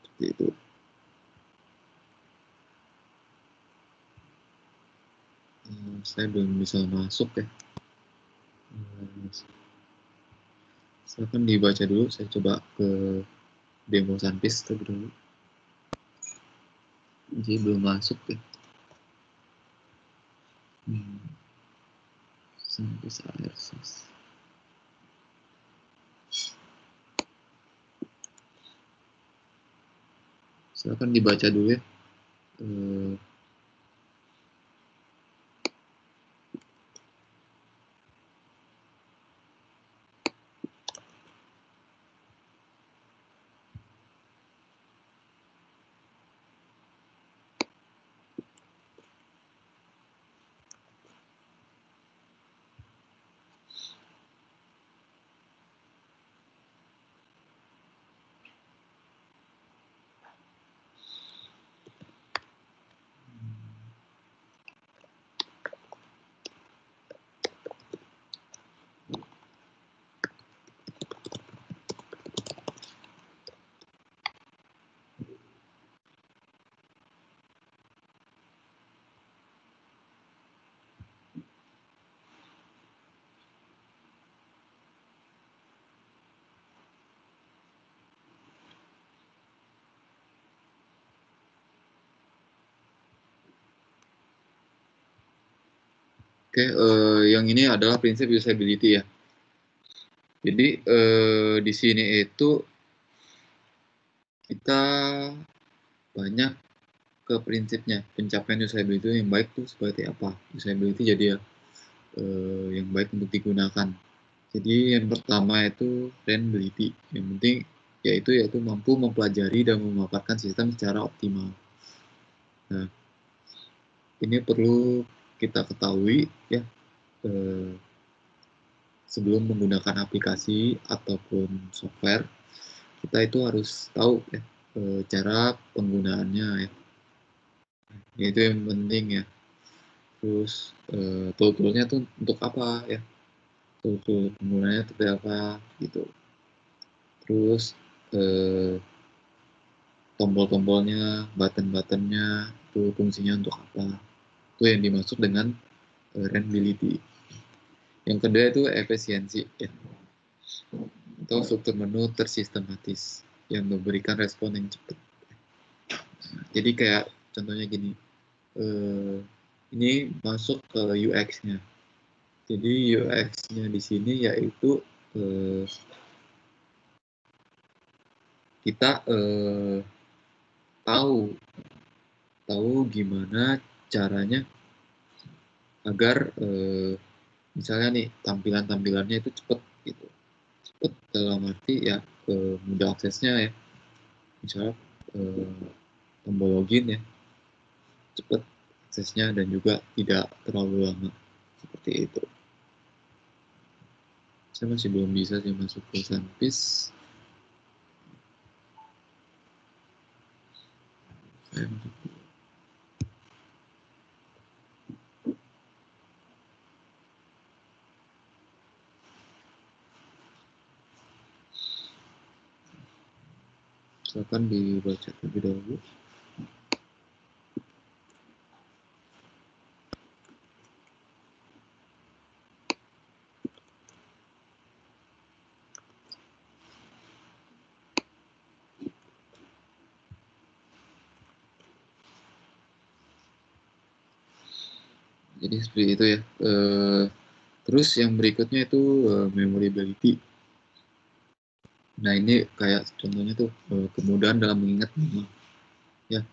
Seperti itu. Saya belum bisa masuk ya. Silakan dibaca dulu, saya coba ke demo Sunfish terlebih dahulu. Jadi belum masuk ya. Sunfish ARSys. Silakan dibaca dulu ya. Oke, yang ini adalah prinsip usability ya. Jadi di sini itu kita banyak ke prinsipnya, pencapaian usability yang baik tuh seperti apa. Usability jadi yang baik untuk digunakan. Jadi yang pertama itu readability. Yang penting yaitu mampu mempelajari dan memaparkan sistem secara optimal. Nah, ini perlu kita ketahui ya sebelum menggunakan aplikasi ataupun software, kita itu harus tahu ya cara penggunaannya ya. Itu yang penting ya. Terus tool-toolnya tuh untuk apa ya? Tool penggunanya seperti apa gitu. Terus tombol-tombolnya, button-buttonnya itu fungsinya untuk apa? Itu yang dimaksud dengan readability. Yang kedua itu efisiensi ya. Atau struktur menu tersistematis yang memberikan respon yang cepat. Jadi kayak contohnya gini, ini masuk ke UX-nya. Jadi UX-nya di sini yaitu kita tahu gimana caranya agar misalnya nih tampilannya itu cepat gitu. Cepat dalam arti ya mudah aksesnya ya. Misalnya tombol login ya, cepat aksesnya dan juga tidak terlalu lama seperti itu. Saya masih belum bisa sih masuk ke Sunfish. Saya masuk. Silakan dibaca terlebih dahulu. Jadi seperti itu ya. Terus yang berikutnya itu memorability. Nah ini kayak contohnya tuh kemudahan dalam mengingat nama. Ya,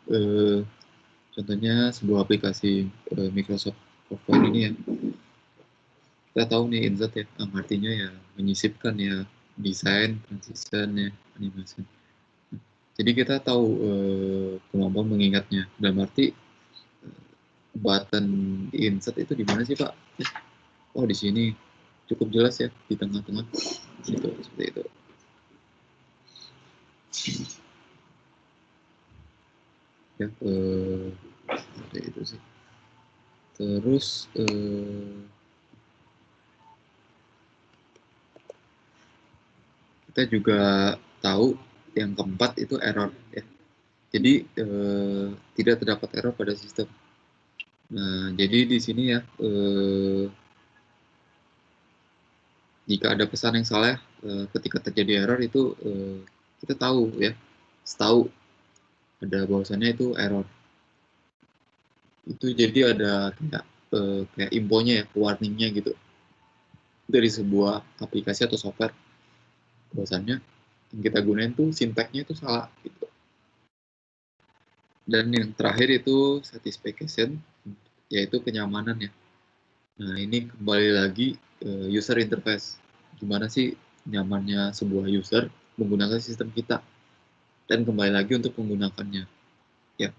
contohnya sebuah aplikasi Microsoft PowerPoint ini ya. Kita tahu nih insert ya, artinya ya menyisipkan ya, desain, transition ya, animasi. Jadi kita tahu kemampuan mengingatnya. Dalam arti button insert itu di mana sih Pak? Oh di sini cukup jelas ya, di tengah-tengah. Gitu, seperti itu. Ya, seperti itu sih. Terus kita juga tahu yang keempat itu error ya. Jadi tidak terdapat error pada sistem. Nah, jadi di sini ya jika ada pesan yang salah ketika terjadi error itu kita tahu ya, tahu ada bahwasannya itu error. Itu jadi ada kayak infonya ya, warningnya gitu dari sebuah aplikasi atau software bahwasannya yang kita gunain tuh sintaksnya itu salah gitu. Dan yang terakhir itu satisfaction, yaitu kenyamanan ya. Nah ini kembali lagi user interface. Gimana sih nyamannya sebuah user menggunakan sistem kita, dan kembali lagi untuk menggunakannya. Ya,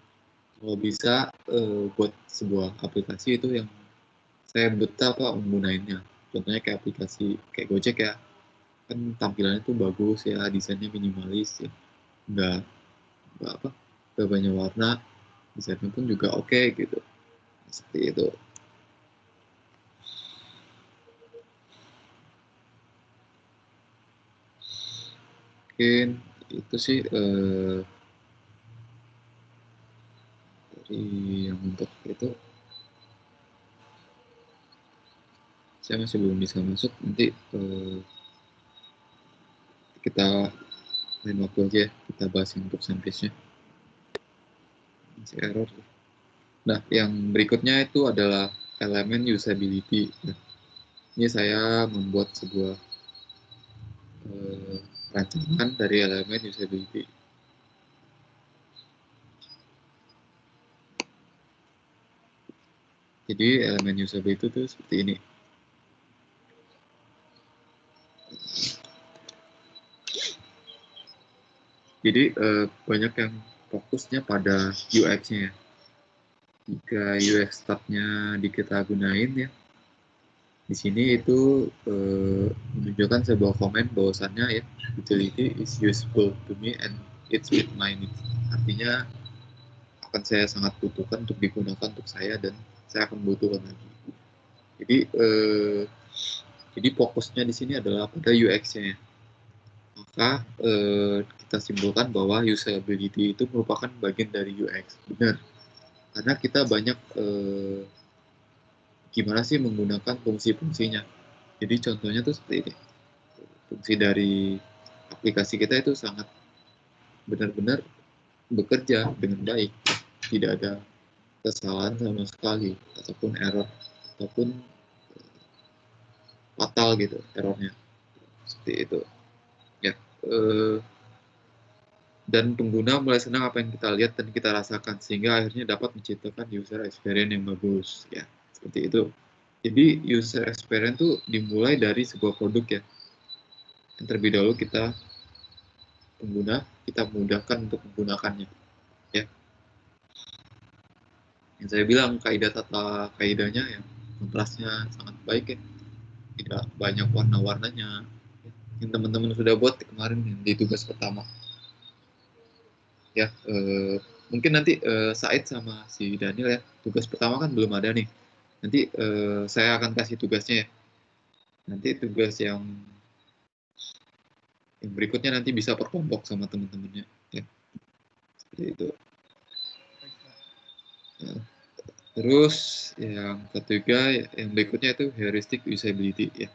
kalau bisa buat sebuah aplikasi itu yang saya betah Pak menggunainnya. Contohnya kayak aplikasi kayak Gojek ya, kan tampilannya tuh bagus ya, desainnya minimalis ya, nggak banyak warna, desainnya pun juga oke gitu, seperti itu. Mungkin itu sih dari yang untuk itu. Saya masih belum bisa masuk, nanti kita lain waktu aja ya, kita bahas yang untuk sampisnya. Masih error. Nah, yang berikutnya itu adalah elemen usability. Nah, ini saya membuat sebuah rancangan dari elemen usability. Jadi elemen usability itu seperti ini. Jadi banyak yang fokusnya pada UX-nya ya. Jika UX tab-nya kita gunain ya, di sini itu menunjukkan sebuah komen bahwasannya ya, utility is useful to me and it's with my needs. Artinya akan saya sangat butuhkan untuk digunakan untuk saya, dan saya akan butuhkan lagi. Jadi fokusnya di sini adalah pada UX-nya ya. Maka kita simpulkan bahwa usability itu merupakan bagian dari UX. Benar, karena kita banyak gimana sih menggunakan fungsi-fungsinya. Jadi contohnya tuh seperti ini. Fungsi dari aplikasi kita itu sangat benar-benar bekerja dengan baik. Tidak ada kesalahan sama sekali, ataupun error, ataupun fatal gitu errornya. Seperti itu. Ya. Dan pengguna mulai senang apa yang kita lihat dan kita rasakan, sehingga akhirnya dapat menciptakan user experience yang bagus ya, seperti itu. Jadi user experience itu dimulai dari sebuah produk ya, yang terlebih dahulu kita pengguna, kita mudahkan untuk menggunakannya ya. Yang saya bilang kaidahnya yang kontrasnya sangat baik ya, tidak banyak warna-warnanya yang teman-teman sudah buat kemarin di tugas pertama ya. Mungkin nanti Said sama si Daniel ya, tugas pertama kan belum ada nih, nanti saya akan kasih tugasnya ya. Nanti tugas yang berikutnya nanti bisa per kelompok sama teman-temannya ya. Itu. Nah, terus yang ketiga, yang berikutnya itu heuristic usability ya.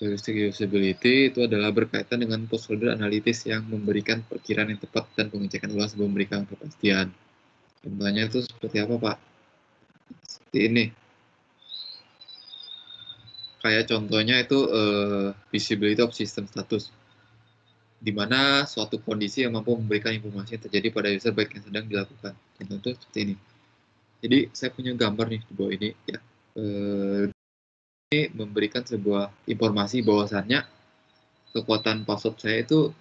Heuristic usability itu adalah berkaitan dengan prosedur analitis yang memberikan perkiraan yang tepat dan pengecekan ulang sebelum memberikan kepastian. Contohnya itu seperti apa, Pak? Seperti ini. Kayak contohnya itu visibility of system status, di mana suatu kondisi yang mampu memberikan informasi yang terjadi pada user baik yang sedang dilakukan. Contoh seperti ini. Jadi saya punya gambar nih di bawah ini ya. Ini memberikan sebuah informasi bahwasannya kekuatan password saya itu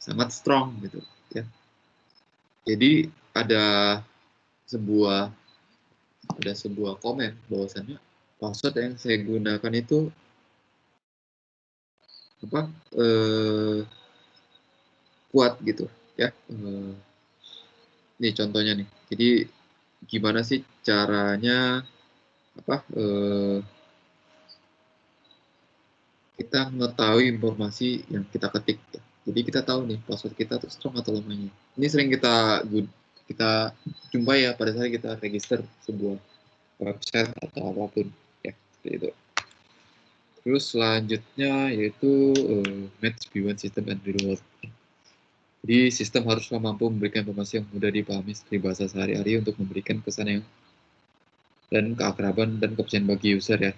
sangat strong gitu ya. Jadi ada sebuah komen bahwasannya password yang saya gunakan itu kuat gitu ya. Nih contohnya nih. Jadi gimana sih caranya kita mengetahui informasi yang kita ketik ya. Jadi kita tahu nih password kita tuh strong atau lemahnya. Ini sering kita jumpai ya pada saat kita register sebuah website atau apapun ya, seperti itu. Terus selanjutnya yaitu match B1 system and real world. Jadi sistem haruslah mampu memberikan informasi yang mudah dipahami seperti bahasa sehari-hari untuk memberikan kesan yang dan keakraban dan kepercayaan bagi user ya.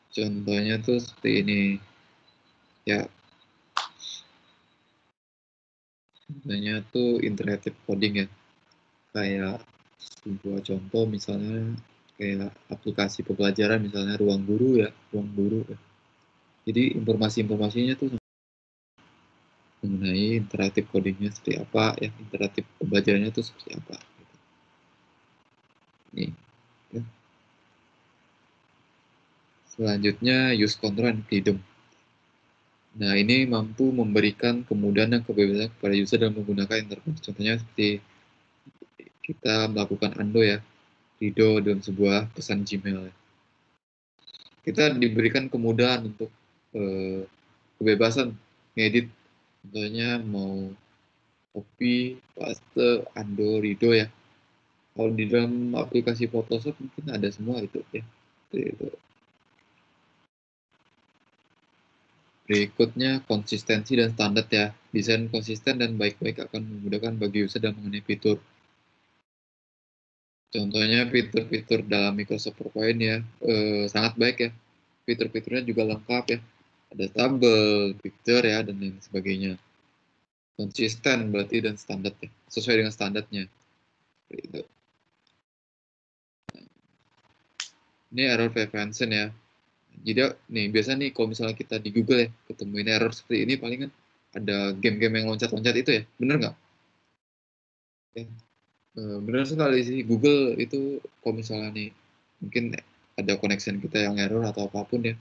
Contohnya tuh seperti ini ya. Contohnya tuh interactive coding ya. Kayak sebuah contoh misalnya kayak aplikasi pembelajaran misalnya ruang guru ya. Jadi informasinya tuh mengenai interaktif codingnya seperti apa ya, interaktif pembelajarannya itu seperti apa gitu. Nih ya. Selanjutnya use control and freedom. Nah ini mampu memberikan kemudahan dan kebebasan kepada user dalam menggunakan interface. Contohnya seperti kita melakukan undo ya, redo dalam sebuah pesan Gmail. Kita diberikan kemudahan untuk kebebasan ngedit. Contohnya mau copy, paste, undo, redo ya. Kalau di dalam aplikasi Photoshop mungkin ada semua itu ya. Itu. Berikutnya konsistensi dan standar ya. Desain konsisten dan baik-baik akan memudahkan bagi user dalam mengenai fitur. Contohnya fitur-fitur dalam Microsoft PowerPoint ya, sangat baik ya. Fitur-fiturnya juga lengkap ya. Ada tabel, picture ya, dan lain sebagainya. Konsisten berarti dan standar ya, sesuai dengan standarnya. Itu. Ini error prevention ya. Jadi nih biasa nih kalau misalnya kita di Google ya ketemuin error seperti ini paling kan ada game-game yang loncat-loncat itu ya, bener nggak? Ya. Bener sekali sih, Google itu kalau misalnya nih mungkin ada connection kita yang error atau apapun ya,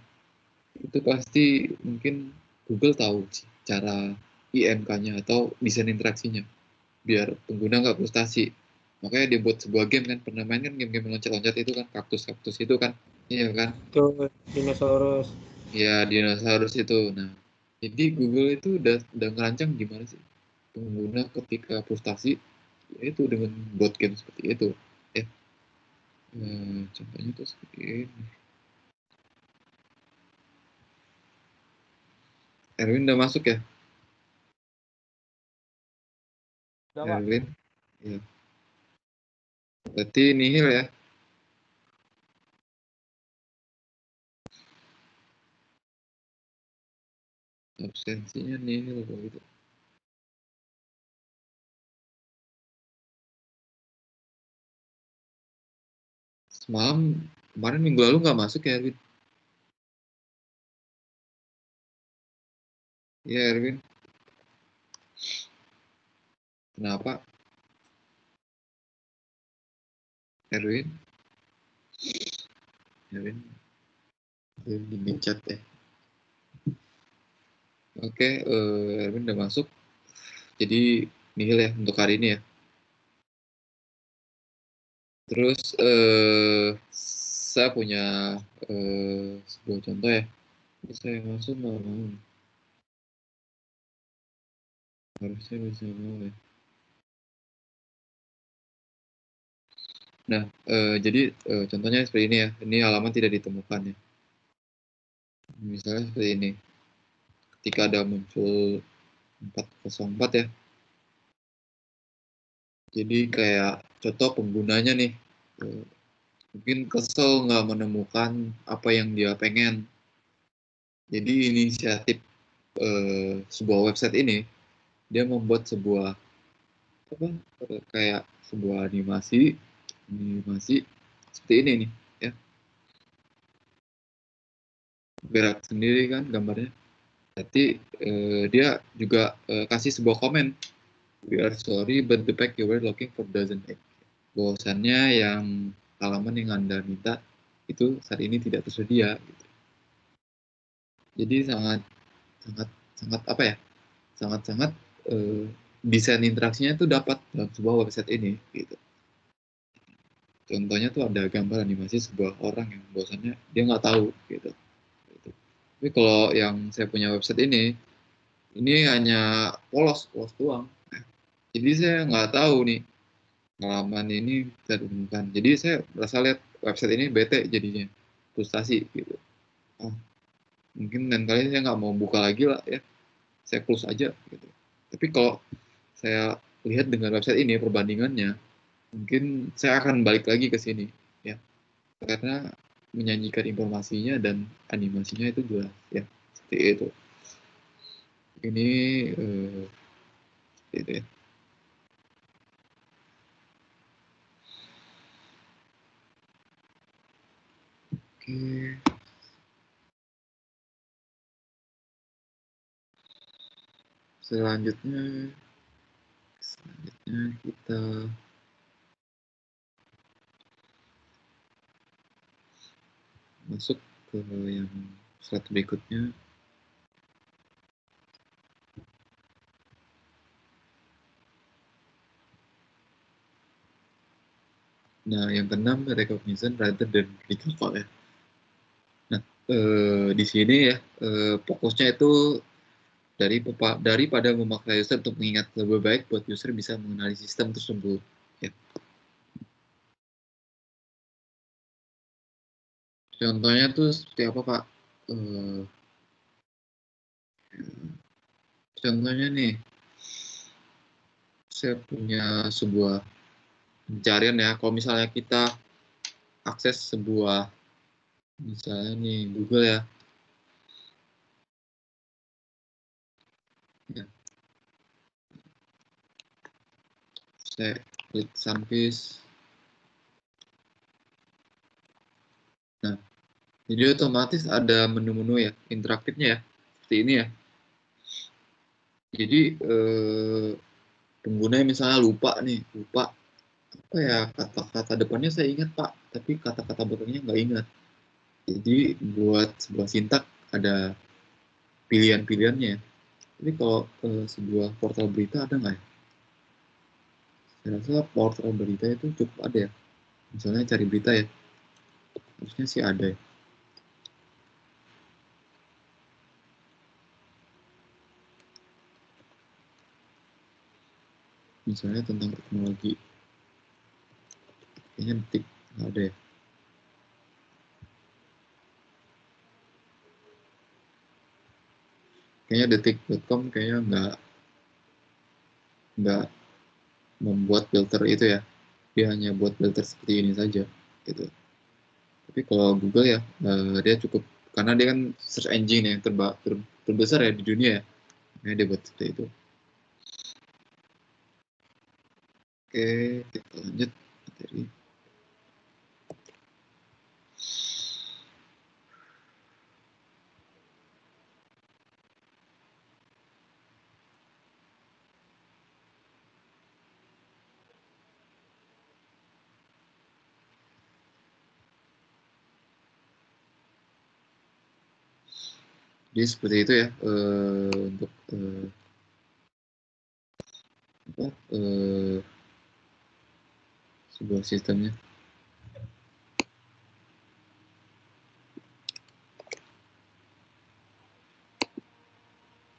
itu pasti mungkin Google tahu sih cara IMK-nya atau desain interaksinya biar pengguna nggak frustasi. Makanya dia buat sebuah game kan, pernah main kan game-game loncat-loncat itu kan, kaktus-kaktus itu kan, iya kan? Itu dinosaurus. Ya dinosaurus itu. Nah, jadi Google itu udah ngerancang gimana sih pengguna ketika frustasi, yaitu dengan bot game seperti itu ya. Contohnya tuh seperti ini. Erwin udah masuk ya? Udah, Erwin? Ya. Berarti nihil ya? Absensinya nihil kalau gitu. Semalam, kemarin minggu lalu nggak masuk ya Erwin? Iya Erwin. Kenapa? Erwin? Erwin di chat ya. Oke, Erwin udah masuk. Jadi nihil ya untuk hari ini ya. Terus saya punya sebuah contoh ya. Saya masuk mau. Harusnya bisa boleh. Nah, jadi contohnya seperti ini ya. Ini halaman tidak ditemukan ya. Misalnya seperti ini. Ketika ada muncul 404 ya. Jadi kayak contoh penggunanya nih. Mungkin kesel nggak menemukan apa yang dia pengen. Jadi inisiatif sebuah website ini, dia membuat sebuah kayak sebuah animasi seperti ini nih ya, gerak sendiri kan gambarnya. Nanti dia juga kasih sebuah komen, we are sorry but the pack you were looking for doesn't exist. Bahwasannya yang halaman yang Anda minta itu saat ini tidak tersedia gitu. Jadi sangat apa ya, sangat desain interaksinya itu dapat dalam sebuah website ini gitu. Contohnya tuh ada gambar animasi sebuah orang yang bahwasannya dia nggak tahu gitu. Tapi kalau yang saya punya website ini hanya polos doang. Jadi saya nggak tahu nih halaman ini bisa ditemukan. Jadi saya merasa lihat website ini bete jadinya, frustasi gitu. Mungkin lain kali saya nggak mau buka lagi lah ya, saya close aja gitu. Tapi kalau saya lihat dengan website ini perbandingannya, mungkin saya akan balik lagi ke sini ya, karena menyanyikan informasinya dan animasinya itu jelas ya, seperti itu. Ini itu ya. Oke. Selanjutnya kita masuk ke yang slide berikutnya. Nah, yang keenam, recognition rather than recall ya. Nah, di sini ya, fokusnya itu daripada memaksa user untuk mengingat, lebih baik buat user bisa mengenali sistem tersebut. Ya. Contohnya tuh seperti apa, Pak? Contohnya nih, saya punya sebuah pencarian ya. Kalau misalnya kita akses sebuah, misalnya nih Google ya. Saya klik Sunfish. Nah, jadi otomatis ada menu-menu ya, interaktifnya ya, seperti ini ya. Jadi pengguna misalnya lupa apa ya kata-kata depannya saya ingat Pak, tapi kata-kata belakangnya nggak ingat. Jadi buat sebuah sintak ada pilihan-pilihannya. Tapi kalau sebuah portal berita ada nggak ya? Saya rasa portal berita itu cukup ada ya. Misalnya cari berita ya, harusnya sih ada ya. Misalnya tentang teknologi, kayaknya detik nggak ada ya. Kayaknya detik.com kayaknya nggak membuat filter itu ya, dia hanya buat filter seperti ini saja gitu. Tapi kalau Google ya dia cukup, karena dia kan search engine yang terbesar ya di dunia ya, nah, dia buat seperti itu. Oke, kita lanjut materi. Jadi seperti itu ya untuk sebuah sistemnya.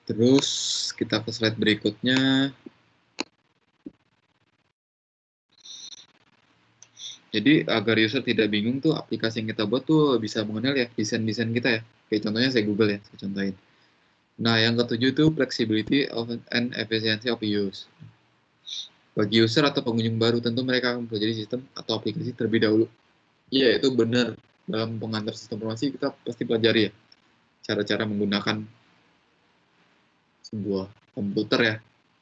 Terus kita ke slide berikutnya. Jadi agar user tidak bingung tuh aplikasi yang kita buat tuh bisa mengenal ya desain-desain kita ya. Kayak contohnya saya Google ya, saya contohin. Nah yang ketujuh tuh flexibility and efficiency of use. Bagi user atau pengunjung baru tentu mereka akan mempelajari sistem atau aplikasi terlebih dahulu. Iya itu benar, dalam pengantar sistem informasi kita pasti pelajari ya cara-cara menggunakan sebuah komputer ya,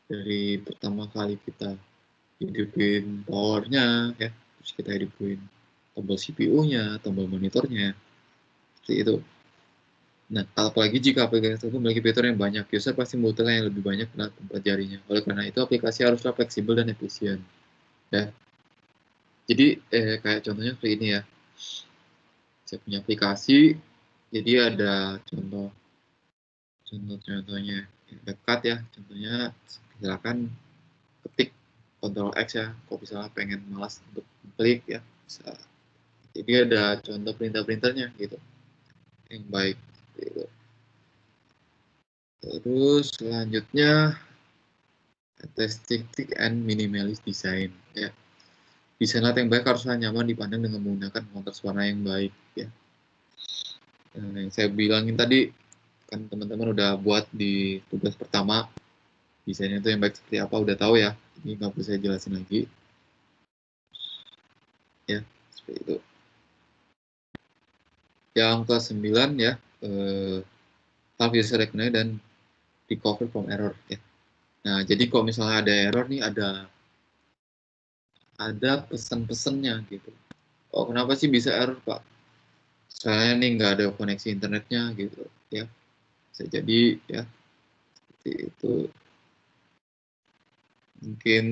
dari pertama kali kita hidupin powernya ya, terus kita hidupin tombol CPU-nya, tombol monitornya, seperti itu. Nah, apalagi jika aplikasi tersebut memiliki fitur yang banyak, user pasti membutuhkan yang lebih banyak untuk mempelajarinya. Oleh karena itu, aplikasi haruslah fleksibel dan efisien. Ya. Jadi, kayak contohnya seperti ini ya. Saya punya aplikasi, jadi ada contohnya dekat ya. Contohnya, silakan ketik Ctrl X ya. Kalau misalnya pengen malas untuk klik ya, bisa. Jadi ada contoh printer-printernya gitu, yang baik. Gitu. Terus selanjutnya aesthetic and minimalist design ya. Desain layout yang baik haruslah nyaman dipandang dengan menggunakan kontras warna yang baik ya. Yang saya bilangin tadi kan teman-teman udah buat di tugas pertama, desainnya itu yang baik seperti apa udah tahu ya. Ini nggak perlu saya jelasin lagi. Ya, seperti itu. Yang ke-9 ya, self user recognition dan recover from error ya. Nah, jadi kalau misalnya ada error nih, ada pesan-pesannya gitu. Oh, kenapa sih bisa error, Pak? Soalnya nih nggak ada koneksi internetnya gitu ya. Bisa jadi ya, seperti itu. Mungkin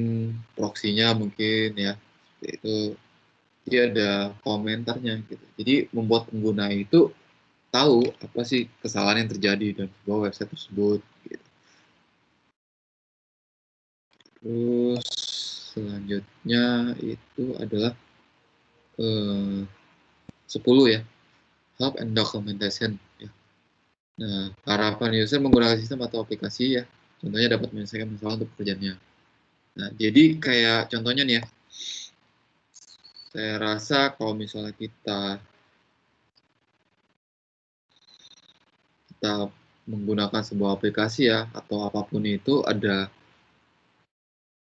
proksinya mungkin ya, seperti itu. Dia ada komentarnya gitu. Jadi membuat pengguna itu tahu apa sih kesalahan yang terjadi dalam sebuah website tersebut gitu. Terus selanjutnya itu adalah 10 ya, help and documentation ya. Nah, harapan user menggunakan sistem atau aplikasi ya, contohnya dapat menyelesaikan masalah untuk pekerjaannya. Nah, jadi kayak contohnya nih ya, saya rasa kalau misalnya kita menggunakan sebuah aplikasi ya, atau apapun itu ada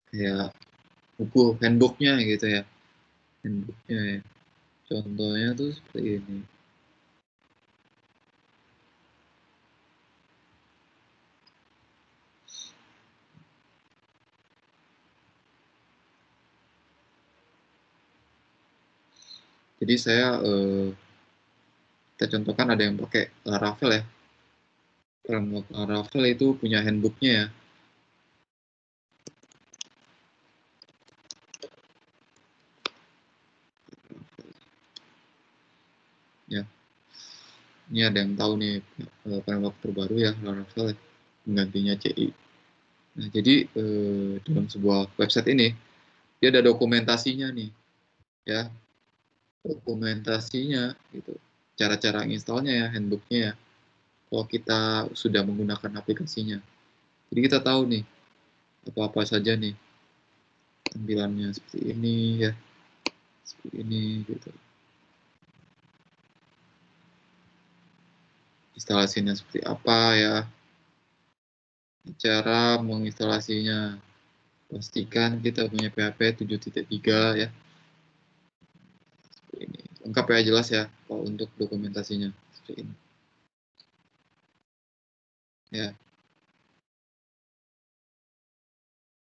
kayak buku handbooknya gitu ya, handbooknya ya. Contohnya tuh seperti ini. Jadi saya kita contohkan ada yang pakai Laravel ya. Laravel itu punya handbooknya ya. Ya. Ini ada yang tahu nih framework terbaru ya Laravel ya, penggantinya CI. Nah, jadi dalam sebuah website ini dia ada dokumentasinya nih. Ya. Dokumentasinya gitu. Cara-cara installnya ya, handbooknya ya. Kalau kita sudah menggunakan aplikasinya. Jadi kita tahu nih apa-apa saja nih tampilannya seperti ini ya. Seperti ini gitu. Instalasinya seperti apa ya. Cara menginstalasinya. Pastikan kita punya PHP 7.3 ya. Seperti ini. Lengkap ya, jelas ya kalau untuk dokumentasinya. Seperti ini. Ya.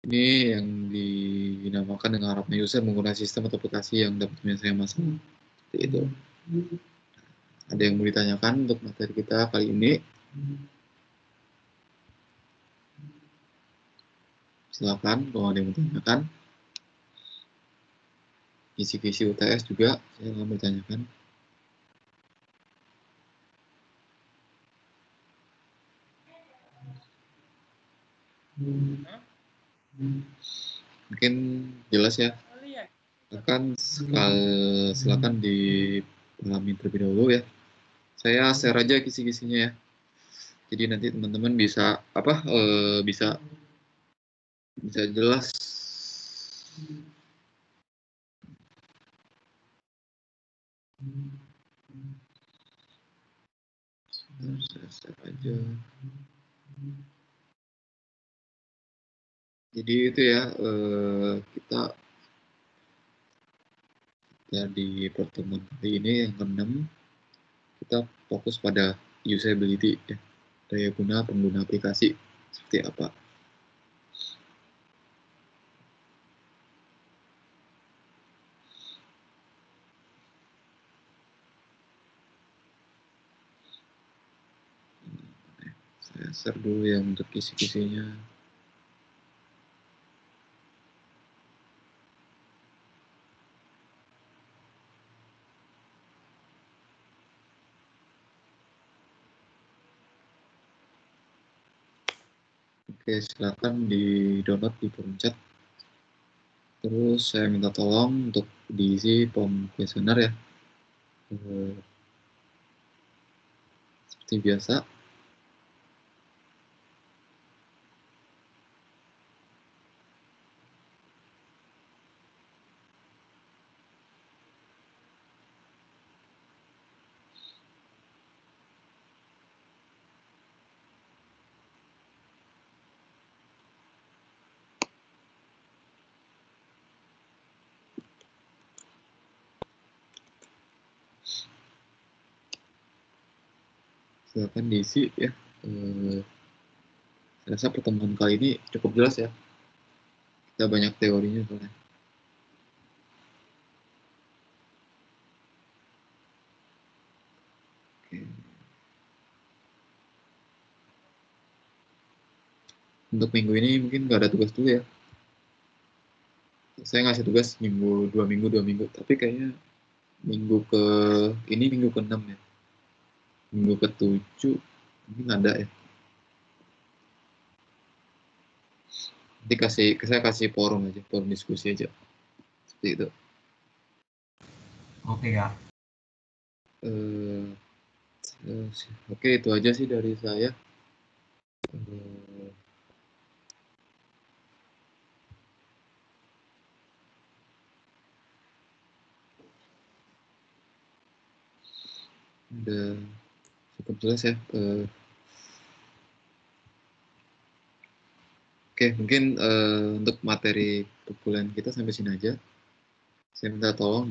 Ini yang dinamakan dengan harapan user menggunakan sistem atau aplikasi yang dapat menyelesaikan masalah. Seperti itu. Ada yang mau ditanyakan untuk materi kita kali ini? Silakan kalau ada yang mau ditanyakan. Kisi-kisi UTS juga saya mau ditanyakan. Mungkin jelas ya. Silakan dipahami terlebih dahulu ya. Saya share aja kisi-kisinya ya. Jadi nanti teman-teman bisa bisa jelas. Saya aja. Jadi itu ya, kita di pertemuan kali ini yang ke-6 kita fokus pada usability ya, daya guna pengguna aplikasi seperti apa. Saya share dulu yang untuk kisi-kisinya. Oke, silakan di-download di forum chat. Terus saya minta tolong untuk diisi form kuesioner ya. Seperti biasa. Silakan diisi ya. Saya rasa pertemuan kali ini cukup jelas ya. Kita banyak teorinya soalnya. Oke. Untuk minggu ini mungkin nggak ada tugas dulu ya. Saya ngasih tugas dua minggu, tapi kayaknya minggu ke-6 ya. Minggu ke-7 mungkin ada ya. Nanti saya kasih forum diskusi aja. Seperti itu. Oke ya. Oke, itu aja sih dari saya. Udah cukup jelas ya. Oke, mungkin untuk materi perkuliahan kita sampai sini aja. Saya minta tolong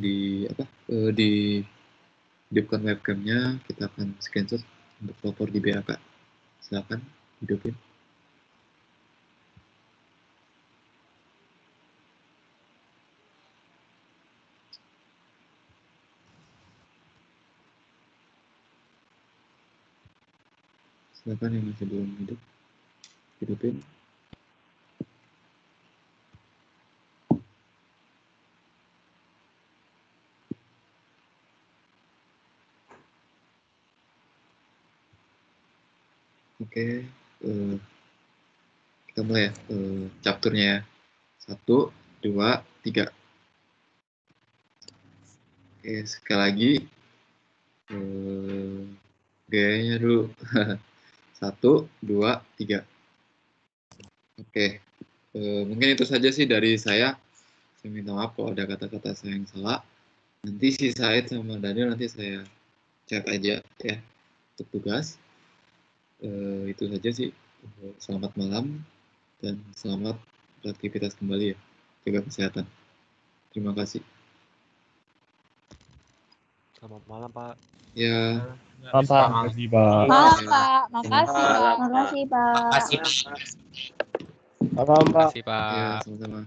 hidupkan webcamnya, kita akan screenshot untuk pelopor di BAK. Silakan hidupin. Silakan yang masih belum hidupin. Oke, kita mulai ya, chapternya ya. 1, 2, 3. Oke, sekali lagi. Gayanya dulu. 1, 2, 3. Oke, mungkin itu saja sih dari saya. Saya minta maaf kalau ada kata-kata saya yang salah. Nanti si Said sama Daniel nanti saya chat aja ya untuk tugas. Itu saja sih. Selamat malam dan selamat beraktivitas kembali ya. Jaga kesehatan. Terima kasih. Selamat malam, Pak. Ya. Malam, Pak. Makasih, Pak. Malam, Pak. Makasih, Pak. Makasih, Pak. Malam, Pak. Makasih, Pak. Ya, sama-sama.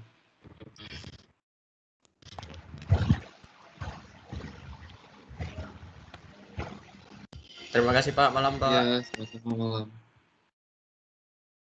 Terima kasih Pak, malam Pak. Ya, sama-sama malam.